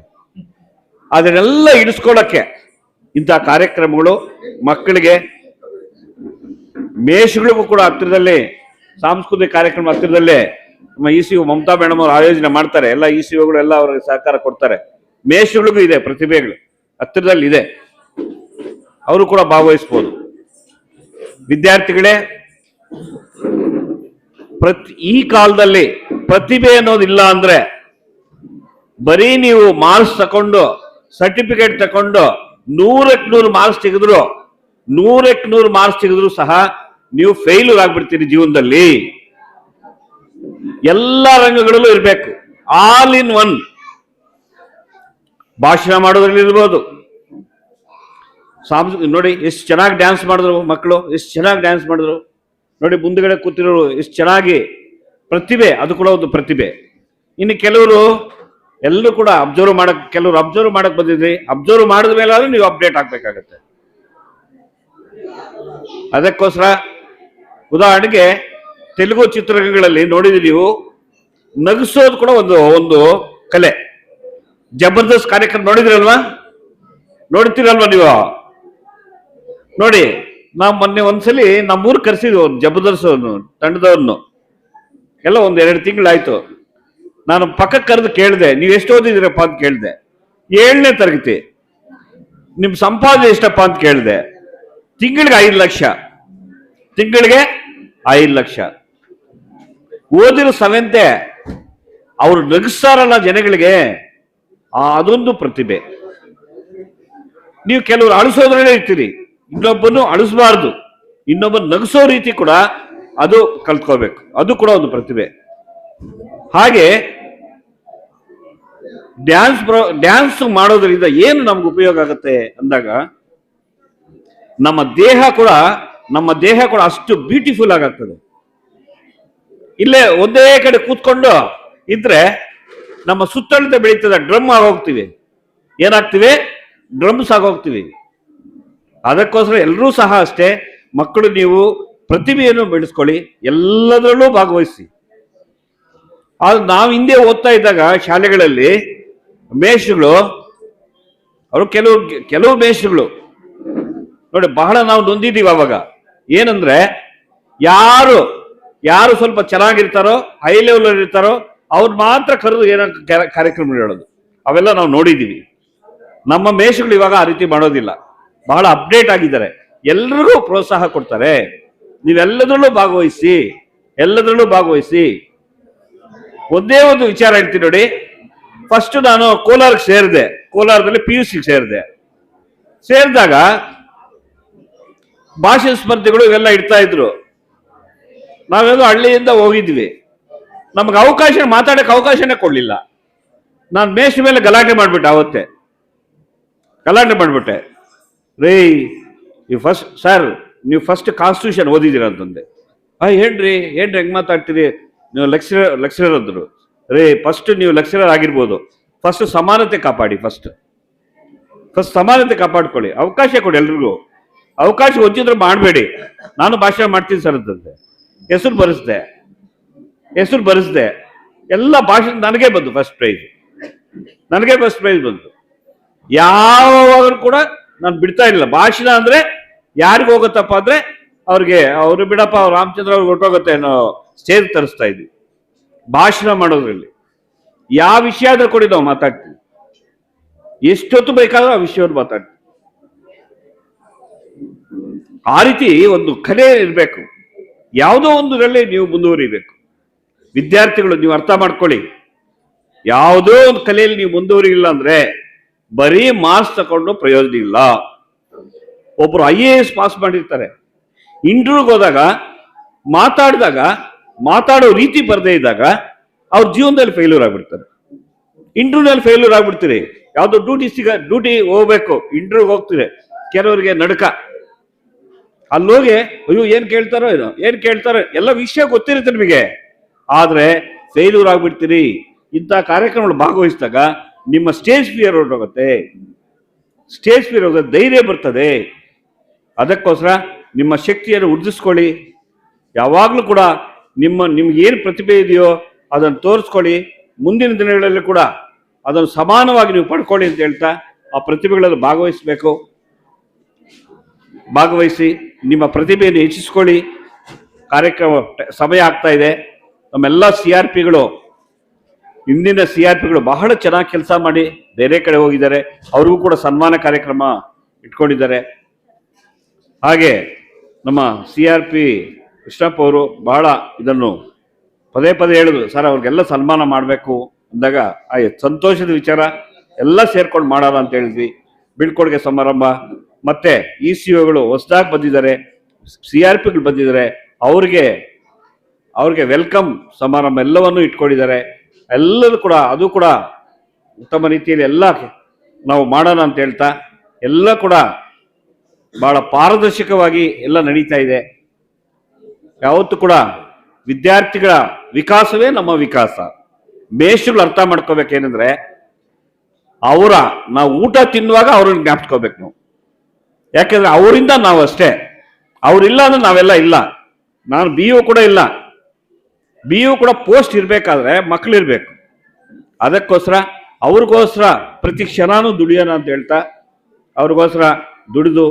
ಅದನ್ನೆಲ್ಲ ಇಡಿಸ್ಕೊಳ್ಳಕ್ಕೆ ಇಂಥ ಕಾರ್ಯಕ್ರಮಗಳು ಮಕ್ಕಳಿಗೆ, ಮೇಷಗಳಿಗೂ ಕೂಡ ಹತ್ತಿರದಲ್ಲಿ ಸಾಂಸ್ಕೃತಿಕ ಕಾರ್ಯಕ್ರಮ ಹತ್ತಿರದಲ್ಲೇ ನಮ್ಮ ECO ಮಮತಾ ಮೇಡಮ್ ಅವರು ಆಯೋಜನೆ ಮಾಡ್ತಾರೆ, ಎಲ್ಲ ECOಗಳು ಎಲ್ಲ ಅವ್ರಿಗೆ ಸಹಕಾರ ಕೊಡ್ತಾರೆ. ಮೇಷ್ಟ್ರುಗಳಿಗೂ ಇದೆ ಪ್ರತಿಭೆಗಳು, ಹತ್ತಿರದಲ್ಲಿ ಇದೆ, ಅವರು ಕೂಡ ಭಾಗವಹಿಸ್ಬೋದು. ವಿದ್ಯಾರ್ಥಿಗಳೇ, ಈ ಕಾಲದಲ್ಲಿ ಪ್ರತಿಭೆ ಅನ್ನೋದಿಲ್ಲ ಅಂದ್ರೆ ಬರೀ ನೀವು ಮಾರ್ಕ್ಸ್ ತಕೊಂಡು ಸರ್ಟಿಫಿಕೇಟ್ ತಕೊಂಡು 100ಕ್ಕೆ 100 ಮಾರ್ಕ್ಸ್ ತೆಗೆದ್ರು ಸಹ ನೀವು ಫೇಲ್ಯೂರ್ ಆಗ್ಬಿಡ್ತೀರಿ ಜೀವನದಲ್ಲಿ. ಎಲ್ಲ ರಂಗಗಳಲ್ಲೂ ಇರಬೇಕು, ಆಲ್ ಇನ್ ಒನ್. ಭಾಷಣ ಮಾಡೋದ್ರಲ್ಲಿ ಇರ್ಬೋದು, ನೋಡಿ ಎಷ್ಟು ಚೆನ್ನಾಗಿ ಡ್ಯಾನ್ಸ್ ಮಾಡಿದ್ರು ಮಕ್ಕಳು, ಎಷ್ಟು ಚೆನ್ನಾಗಿ ಡ್ಯಾನ್ಸ್ ಮಾಡಿದ್ರು ನೋಡಿ. ಮುಂದುಗಡೆ ಕೂತಿರೋರು ಎಷ್ಟು ಚೆನ್ನಾಗಿ ಪ್ರತಿಭೆ, ಅದು ಕೂಡ ಒಂದು ಪ್ರತಿಭೆ. ಇನ್ನು ಕೆಲವರು ಎಲ್ಲರೂ ಕೂಡ ಕೆಲವರು ಅಬ್ಸರ್ವ್ ಮಾಡಕ್ ಬಂದಿದ್ರಿ, ಅಬ್ಸರ್ವ್ ಮಾಡಿದ ಮೇಲೆ ಆದ್ರೂ ನೀವು ಅಪ್ಡೇಟ್ ಆಗ್ಬೇಕಾಗತ್ತೆ. ಅದಕ್ಕೋಸ್ಕರ ಉದಾಹರಣೆಗೆ ತೆಲುಗು ಚಿತ್ರಗಳಲ್ಲಿ ನೋಡಿದ್ರಿ ನೀವು, ನಗಿಸೋದು ಕೂಡ ಒಂದು ಕಲೆ. ಜಬರ್ದಸ್ತ್ ಕಾರ್ಯಕ್ರಮ ನೋಡಿದ್ರಲ್ವಾ, ನೋಡ್ತೀರಲ್ವಾ ನೀವು? ನೋಡಿ, ನಾವು ಮೊನ್ನೆ ಒಂದ್ಸಲಿ ನಮ್ಮೂರು ಕರೆಸಿದ್ವಿ ಒಂದು ಜಬರ್ದಸ್ತ್ ತಂಡದವ್ರನ್ನು, ಎಲ್ಲ 1-2 ತಿಂಗಳಾಯ್ತು. ನಾನು ಪಕ್ಕಕ್ಕೆ ಕರೆದು ಕೇಳಿದೆ, ನೀವು ಎಷ್ಟು ಓದಿದಿರಪ್ಪ ಅಂತ ಕೇಳಿದೆ. 7ನೇ ತರಗತಿ. ನಿಮ್ ಸಂಪಾದನೆ ಎಷ್ಟಪ್ಪ ಅಂತ ಕೇಳಿದೆ. ತಿಂಗಳಿಗೆ 5 ಲಕ್ಷ, ತಿಂಗಳಿಗೆ 5 ಲಕ್ಷ. ಓದಿರೋ 7th. ಅವ್ರು ನಗಿಸ್ತಾರಲ್ಲ ಜನಗಳಿಗೆ, ಅದೊಂದು ಪ್ರತಿಭೆ. ನೀವು ಕೆಲವರು ಅಳಿಸೋದ್ರಲ್ಲೇ ಇರ್ತೀರಿ, ಇನ್ನೊಬ್ಬನು ಅಳಿಸಬಾರ್ದು, ಇನ್ನೊಬ್ಬನು ನಗಿಸೋ ರೀತಿ ಕೂಡ ಅದು ಕಲ್ತ್ಕೋಬೇಕು, ಅದು ಕೂಡ ಒಂದು ಪ್ರತಿಭೆ. ಹಾಗೆ ಡ್ಯಾನ್ಸ್ ಮಾಡೋದ್ರಿಂದ ಏನು ನಮ್ಗೆ ಉಪಯೋಗ ಆಗುತ್ತೆ ಅಂದಾಗ, ನಮ್ಮ ದೇಹ ಕೂಡ ಅಷ್ಟು ಬ್ಯೂಟಿಫುಲ್ ಆಗಾಗ್ತದೆ. ಇಲ್ಲೇ ಒಂದೇ ಕಡೆ ಕೂತ್ಕೊಂಡು ಇದ್ರೆ ನಮ್ಮ ಸುತ್ತಳತೆ ಬೆಳೀತದೆ, ಡ್ರಮ್ ಆಗೋಗ್ತೀವಿ. ಏನಾಗ್ತೀವಿ? ಡ್ರಮ್ಸ್ ಆಗೋಗ್ತೀವಿ. ಅದಕ್ಕೋಸ್ಕರ ಎಲ್ಲರೂ ಸಹ ಅಷ್ಟೇ, ಮಕ್ಕಳು ನೀವು ಪ್ರತಿಭೆಯನ್ನು ಬೆಳೆಸ್ಕೊಳ್ಳಿ, ಎಲ್ಲದರಲ್ಲೂ ಭಾಗವಹಿಸಿ. ಆದ್ರೆ ನಾವು ಹಿಂದೆ ಓದ್ತಾ ಇದ್ದಾಗ ಶಾಲೆಗಳಲ್ಲಿ ಮೇಷ್ಟ್ರುಗಳು, ಅವರು ಕೆಲವು ಮೇಷ್ಟ್ರುಗಳು ನೋಡಿ ಬಹಳ ನಾವು ನೊಂದಿದ್ದೀವಿ ಅವಾಗ. ಏನಂದ್ರೆ ಯಾರು ಸ್ವಲ್ಪ ಚೆನ್ನಾಗಿರ್ತಾರೋ, ಹೈ ಲೆವೆಲ್ ಇರ್ತಾರೋ ಅವ್ರು ಮಾತ್ರ ಕರೆದು ಏನೋ ಕಾರ್ಯಕ್ರಮ ಹೇಳೋದು, ಅವೆಲ್ಲ ನಾವು ನೋಡಿದ್ದೀವಿ. ನಮ್ಮ ಮೇಷ್ಟ್ರುಗಳು ಇವಾಗ ಆ ರೀತಿ ಮಾಡೋದಿಲ್ಲ, ಬಹಳ ಅಪ್ಡೇಟ್ ಆಗಿದ್ದಾರೆ, ಎಲ್ರಿಗೂ ಪ್ರೋತ್ಸಾಹ ಕೊಡ್ತಾರೆ. ನೀವೆಲ್ಲದರಲ್ಲೂ ಭಾಗವಹಿಸಿ. ಒಂದೇ ಒಂದು ವಿಚಾರ ಹೇಳ್ತೀನಿ ನೋಡಿ. ಫಸ್ಟ್ ನಾನು ಕೋಲಾರಕ್ಕೆ ಸೇರಿದೆ, ಕೋಲಾರದಲ್ಲಿ PUC ಸೇರಿದಾಗ ಭಾಷೆ ಸ್ಪರ್ಧೆಗಳು ಇವೆಲ್ಲ ಇಡ್ತಾ ಇದ್ರು. ನಾವೆಲ್ಲ ಹಳ್ಳಿಯಿಂದ ಹೋಗಿದ್ವಿ, ನಮ್ಗೆ ಮಾತಾಡಕ್ಕೆ ಅವಕಾಶನೇ ಕೊಡ್ಲಿಲ್ಲ. ನಾನು ಮೇಷ್ಟ್ರ ಮೇಲೆ ಗಲಾಟೆ ಮಾಡ್ಬಿಟ್ಟೆ. ರೀ, ಸರ್ ನೀವು ಫಸ್ಟ್ ಕಾನ್ಸ್ಟಿಟ್ಯೂಷನ್ ಓದಿದ್ದೀರ ಅಂತಂದೆ. ಏನ್ರಿ ಹೆಂಗ್ ಮಾತಾಡ್ತೀರಿ ನೀವು? ಲೆಕ್ಚರರ್ ಅಂದ್ರು. ರೇ, ಫಸ್ಟ್ ನೀವು ಲೆಕ್ಚರರ್ ಆಗಿರ್ಬೋದು, ಫಸ್ಟ್ ಸಮಾನತೆ ಕಾಪಾಡಿ, ಫಸ್ಟ್ ಸಮಾನತೆ ಕಾಪಾಡ್ಕೊಳ್ಳಿ, ಅವಕಾಶ ಕೊಡಿ ಎಲ್ರಿಗೂ. ಅವಕಾಶ ಹೊಂದಿದ್ರೆ ಮಾಡಬೇಡಿ. ನಾನು ಭಾಷಣ ಮಾಡ್ತೀನಿ ಸರ್ ಅಂತಂದೆ, ಹೆಸರು ಬರೆಸ್ದೆ. ಎಲ್ಲ ಭಾಷಣ ನನಗೆ ಬಂತು ಫಸ್ಟ್ ಪ್ರೈಸ್ ಬಂತು. ಯಾವಾಗಲೂ ಕೂಡ ನಾನು ಬಿಡ್ತಾ ಇರಲಿಲ್ಲ. ಭಾಷಣ ಅಂದ್ರೆ ಯಾರಿಗೂ ಹೋಗುತ್ತಪ್ಪ ಅಂದ್ರೆ ಅವ್ರು ಬಿಡಪ್ಪ, ಅವ್ರು ರಾಮಚಂದ್ರ ಅವ್ರಿಗೆ ಹೊರಟೋಗುತ್ತೆ ಅನ್ನೋ ಸ್ಟೇಜ್ ತರಿಸ್ತಾ ಇದ್ವಿ. ಭಾಷಣ ಮಾಡೋದ್ರಲ್ಲಿ ಯಾವ ವಿಷಯ ಆದ್ರೂ ಕೊಡಿ ನಾವು ಮಾತಾಡ್ತೀವಿ, ಎಷ್ಟೊತ್ತು ಬೇಕಾದ್ರೂ ಆ ವಿಷಯವನ್ನು ಮಾತಾಡ್ತೀವಿ. ಆ ರೀತಿ ಒಂದು ಕಲೆ ಇರಬೇಕು, ಯಾವುದೋ ಒಂದರಲ್ಲಿ ನೀವು ಮುಂದುವರಿಬೇಕು. ವಿದ್ಯಾರ್ಥಿಗಳು ನೀವು ಅರ್ಥ ಮಾಡ್ಕೊಳ್ಳಿ, ಯಾವುದೋ ಒಂದು ಕಲೆಯಲ್ಲಿ ನೀವು ಮುಂದುವರಿಗಿಲ್ಲ ಅಂದ್ರೆ ಬರೀ ಮಾರ್ಕ್ಸ್ ತಗೊಂಡು ಪ್ರಯೋಜನ ಇಲ್ಲ. ಒಬ್ರು IAS ಪಾಸ್ ಮಾಡಿರ್ತಾರೆ, ಇಂಟರ್ವ್ಯೂಗೆ ಹೋದಾಗ ಮಾತಾಡೋ ರೀತಿ ಬರದೇ ಇದ್ದಾಗ ಅವ್ರ ಜೀವನದಲ್ಲಿ ಫೇಲ್ಯೂರ್ ಆಗ್ಬಿಡ್ತಾರೆ. ಇಂಟರ್ವ್ಯೂನಲ್ಲಿ ಫೇಲ್ಯೂರ್ ಆಗ್ಬಿಡ್ತೀರಿ. ಯಾವ್ದೋ ಡ್ಯೂಟಿ ಹೋಗ್ಬೇಕು, ಇಂಟರ್ವ್ಯೂಗೆ ಹೋಗ್ತೀರಿ, ಕೆಲವರಿಗೆ ನಡುಕ. ಅಲ್ಲೋಗಿ ಅಯ್ಯೋ ಏನ್ ಕೇಳ್ತಾರೋ ಎಲ್ಲ ವಿಷಯ ಗೊತ್ತಿರುತ್ತೆ ನಿಮಗೆ, ಆದ್ರೆ ಫೇಲ್ಯೂರ್ ಆಗ್ಬಿಡ್ತೀರಿ. ಇಂಥ ಕಾರ್ಯಕ್ರಮಗಳು ಭಾಗವಹಿಸಿದಾಗ ನಿಮ್ಮ ಸ್ಟೇಜ್ ಫಿಯರ್ ಹೊರಟೋಗುತ್ತೆ, ಧೈರ್ಯ ಬರ್ತದೆ. ಅದಕ್ಕೋಸ್ಕರ ನಿಮ್ಮ ಶಕ್ತಿಯನ್ನು ವೃದ್ಧಿಸ್ಕೊಳ್ಳಿ. ಯಾವಾಗಲೂ ಕೂಡ ನಿಮ್ಗೆ ಏನು ಪ್ರತಿಭೆ ಇದೆಯೋ ಅದನ್ನು ತೋರಿಸ್ಕೊಳ್ಳಿ. ಮುಂದಿನ ದಿನಗಳಲ್ಲಿ ಕೂಡ ಅದನ್ನು ಸಮಾನವಾಗಿ ನೀವು ಪಡ್ಕೊಳ್ಳಿ ಅಂತ ಹೇಳ್ತಾ ಆ ಪ್ರತಿಭೆಗಳಲ್ಲಿ ಭಾಗವಹಿಸಿ ನಿಮ್ಮ ಪ್ರತಿಭೆಯನ್ನು ಹೆಚ್ಚಿಸ್ಕೊಳ್ಳಿ. ಕಾರ್ಯಕ್ರಮ ಸಮಯ ಆಗ್ತಾ ಇದೆ. ನಮ್ಮೆಲ್ಲ CRPಗಳು, ಇಂದಿನ CRPಗಳು ಬಹಳ ಚೆನ್ನಾಗಿ ಕೆಲಸ ಮಾಡಿ ಬೇರೆ ಕಡೆ ಹೋಗಿದ್ದಾರೆ. ಅವ್ರಿಗೂ ಕೂಡ ಸನ್ಮಾನ ಕಾರ್ಯಕ್ರಮ ಇಟ್ಕೊಂಡಿದ್ದಾರೆ. ಹಾಗೆ ನಮ್ಮ CRP ಕೃಷ್ಣಪ್ಪ ಅವರು ಬಹಳ ಇದನ್ನು ಪದೇ ಪದೇ ಹೇಳಿದ್ರು, ಸರ್ ಅವ್ರಿಗೆಲ್ಲ ಸನ್ಮಾನ ಮಾಡಬೇಕು ಅಂದಾಗ ಸಂತೋಷದ ವಿಚಾರ, ಎಲ್ಲ ಸೇರ್ಕೊಂಡು ಮಾಡೋಣ ಅಂತ ಹೇಳಿದ್ವಿ. ಬೀಳ್ಕೊಡುಗೆ ಸಮಾರಂಭ ಮತ್ತೆ ECOಗಳು ಹೊಸದಾಗಿ ಬಂದಿದ್ದಾರೆ, CRPಗಳು ಬಂದಿದ್ದಾರೆ, ಅವ್ರಿಗೆ ವೆಲ್ಕಮ್ ಸಮಾರಂಭ ಎಲ್ಲವನ್ನೂ ಇಟ್ಕೊಂಡಿದ್ದಾರೆ. ಎಲ್ಲರೂ ಕೂಡ ಅದು ಕೂಡ ಉತ್ತಮ ರೀತಿಯಲ್ಲಿ ಎಲ್ಲ ನಾವು ಮಾಡೋಣ ಅಂತ ಹೇಳ್ತಾ ಎಲ್ಲ ಕೂಡ ಬಹಳ ಪಾರದರ್ಶಕವಾಗಿ ಎಲ್ಲ ನಡೀತಾ ಇದೆ. ಯಾವತ್ತೂ ಕೂಡ ವಿದ್ಯಾರ್ಥಿಗಳ ವಿಕಾಸವೇ ನಮ್ಮ ವಿಕಾಸ. ಮೇಷ್ಟ್ರುಗಳು ಅರ್ಥ ಮಾಡ್ಕೋಬೇಕೇನೆಂದ್ರೆ ನಾವು ಊಟ ತಿನ್ನುವಾಗ ಅವ್ರನ್ನ ಜ್ಞಾಪಿಸ್ಕೋಬೇಕು ನಾವು. ಯಾಕೆಂದ್ರೆ ಅವರಿಂದ ನಾವು ಅಷ್ಟೇ, ಅವ್ರಿಲ್ಲ ಅಂದ್ರೆ ನಾವೆಲ್ಲ ಇಲ್ಲ. ನಾನು BO ಕೂಡ ಇಲ್ಲ. BO ಕೂಡ ಪೋಸ್ಟ್ ಇರ್ಬೇಕಾದ್ರೆ ಮಕ್ಕಳಿರ್ಬೇಕು. ಅದಕ್ಕೋಸ್ಕರ ಅವ್ರಿಗೋಸ್ಕರ ಪ್ರತಿ ಕ್ಷಣನೂ ದುಡಿಯೋಣ ಅಂತ ಹೇಳ್ತಾ ಅವ್ರಿಗೋಸ್ಕರ ದುಡಿದು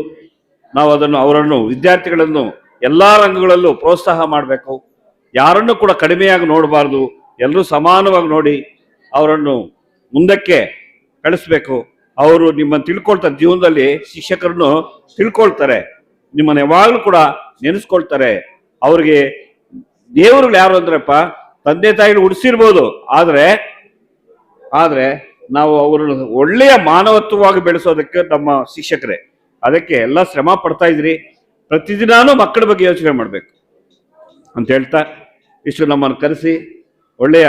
ನಾವು ಅವರನ್ನು ವಿದ್ಯಾರ್ಥಿಗಳನ್ನು ಎಲ್ಲ ರಂಗಗಳಲ್ಲೂ ಪ್ರೋತ್ಸಾಹ ಮಾಡಬೇಕು. ಯಾರನ್ನು ಕೂಡ ಕಡಿಮೆಯಾಗಿ ನೋಡಬಾರ್ದು, ಎಲ್ಲರೂ ಸಮಾನವಾಗಿ ನೋಡಿ ಅವರನ್ನು ಮುಂದಕ್ಕೆ ಕಳಿಸ್ಬೇಕು. ಅವರು ನಿಮ್ಮನ್ನು ತಿಳ್ಕೊಳ್ತಾರೆ, ಜೀವನದಲ್ಲಿ ಶಿಕ್ಷಕರನ್ನು ತಿಳ್ಕೊಳ್ತಾರೆ, ನಿಮ್ಮನ್ನು ಯಾವಾಗಲೂ ಕೂಡ ನೆನೆಸ್ಕೊಳ್ತಾರೆ. ಅವ್ರಿಗೆ ದೇವರುಗಳು ಯಾರು ಅಂದ್ರಪ್ಪ, ತಂದೆ ತಾಯಿಗಳು ಉಡಿಸಿರ್ಬೋದು, ಆದ್ರೆ ನಾವು ಅವರನ್ನು ಒಳ್ಳೆಯ ಮಾನವತ್ವವಾಗಿ ಬೆಳೆಸೋದಕ್ಕೆ ನಮ್ಮ ಶಿಕ್ಷಕರೇ. ಅದಕ್ಕೆ ಎಲ್ಲ ಶ್ರಮ ಪಡ್ತಾ ಇದ್ರಿ. ಪ್ರತಿದಿನಾನು ಮಕ್ಕಳ ಬಗ್ಗೆ ಯೋಚನೆ ಮಾಡಬೇಕು ಅಂತ ಹೇಳ್ತಾ ಇಷ್ಟು ನಮ್ಮನ್ನು ಕರೆಸಿ ಒಳ್ಳೆಯ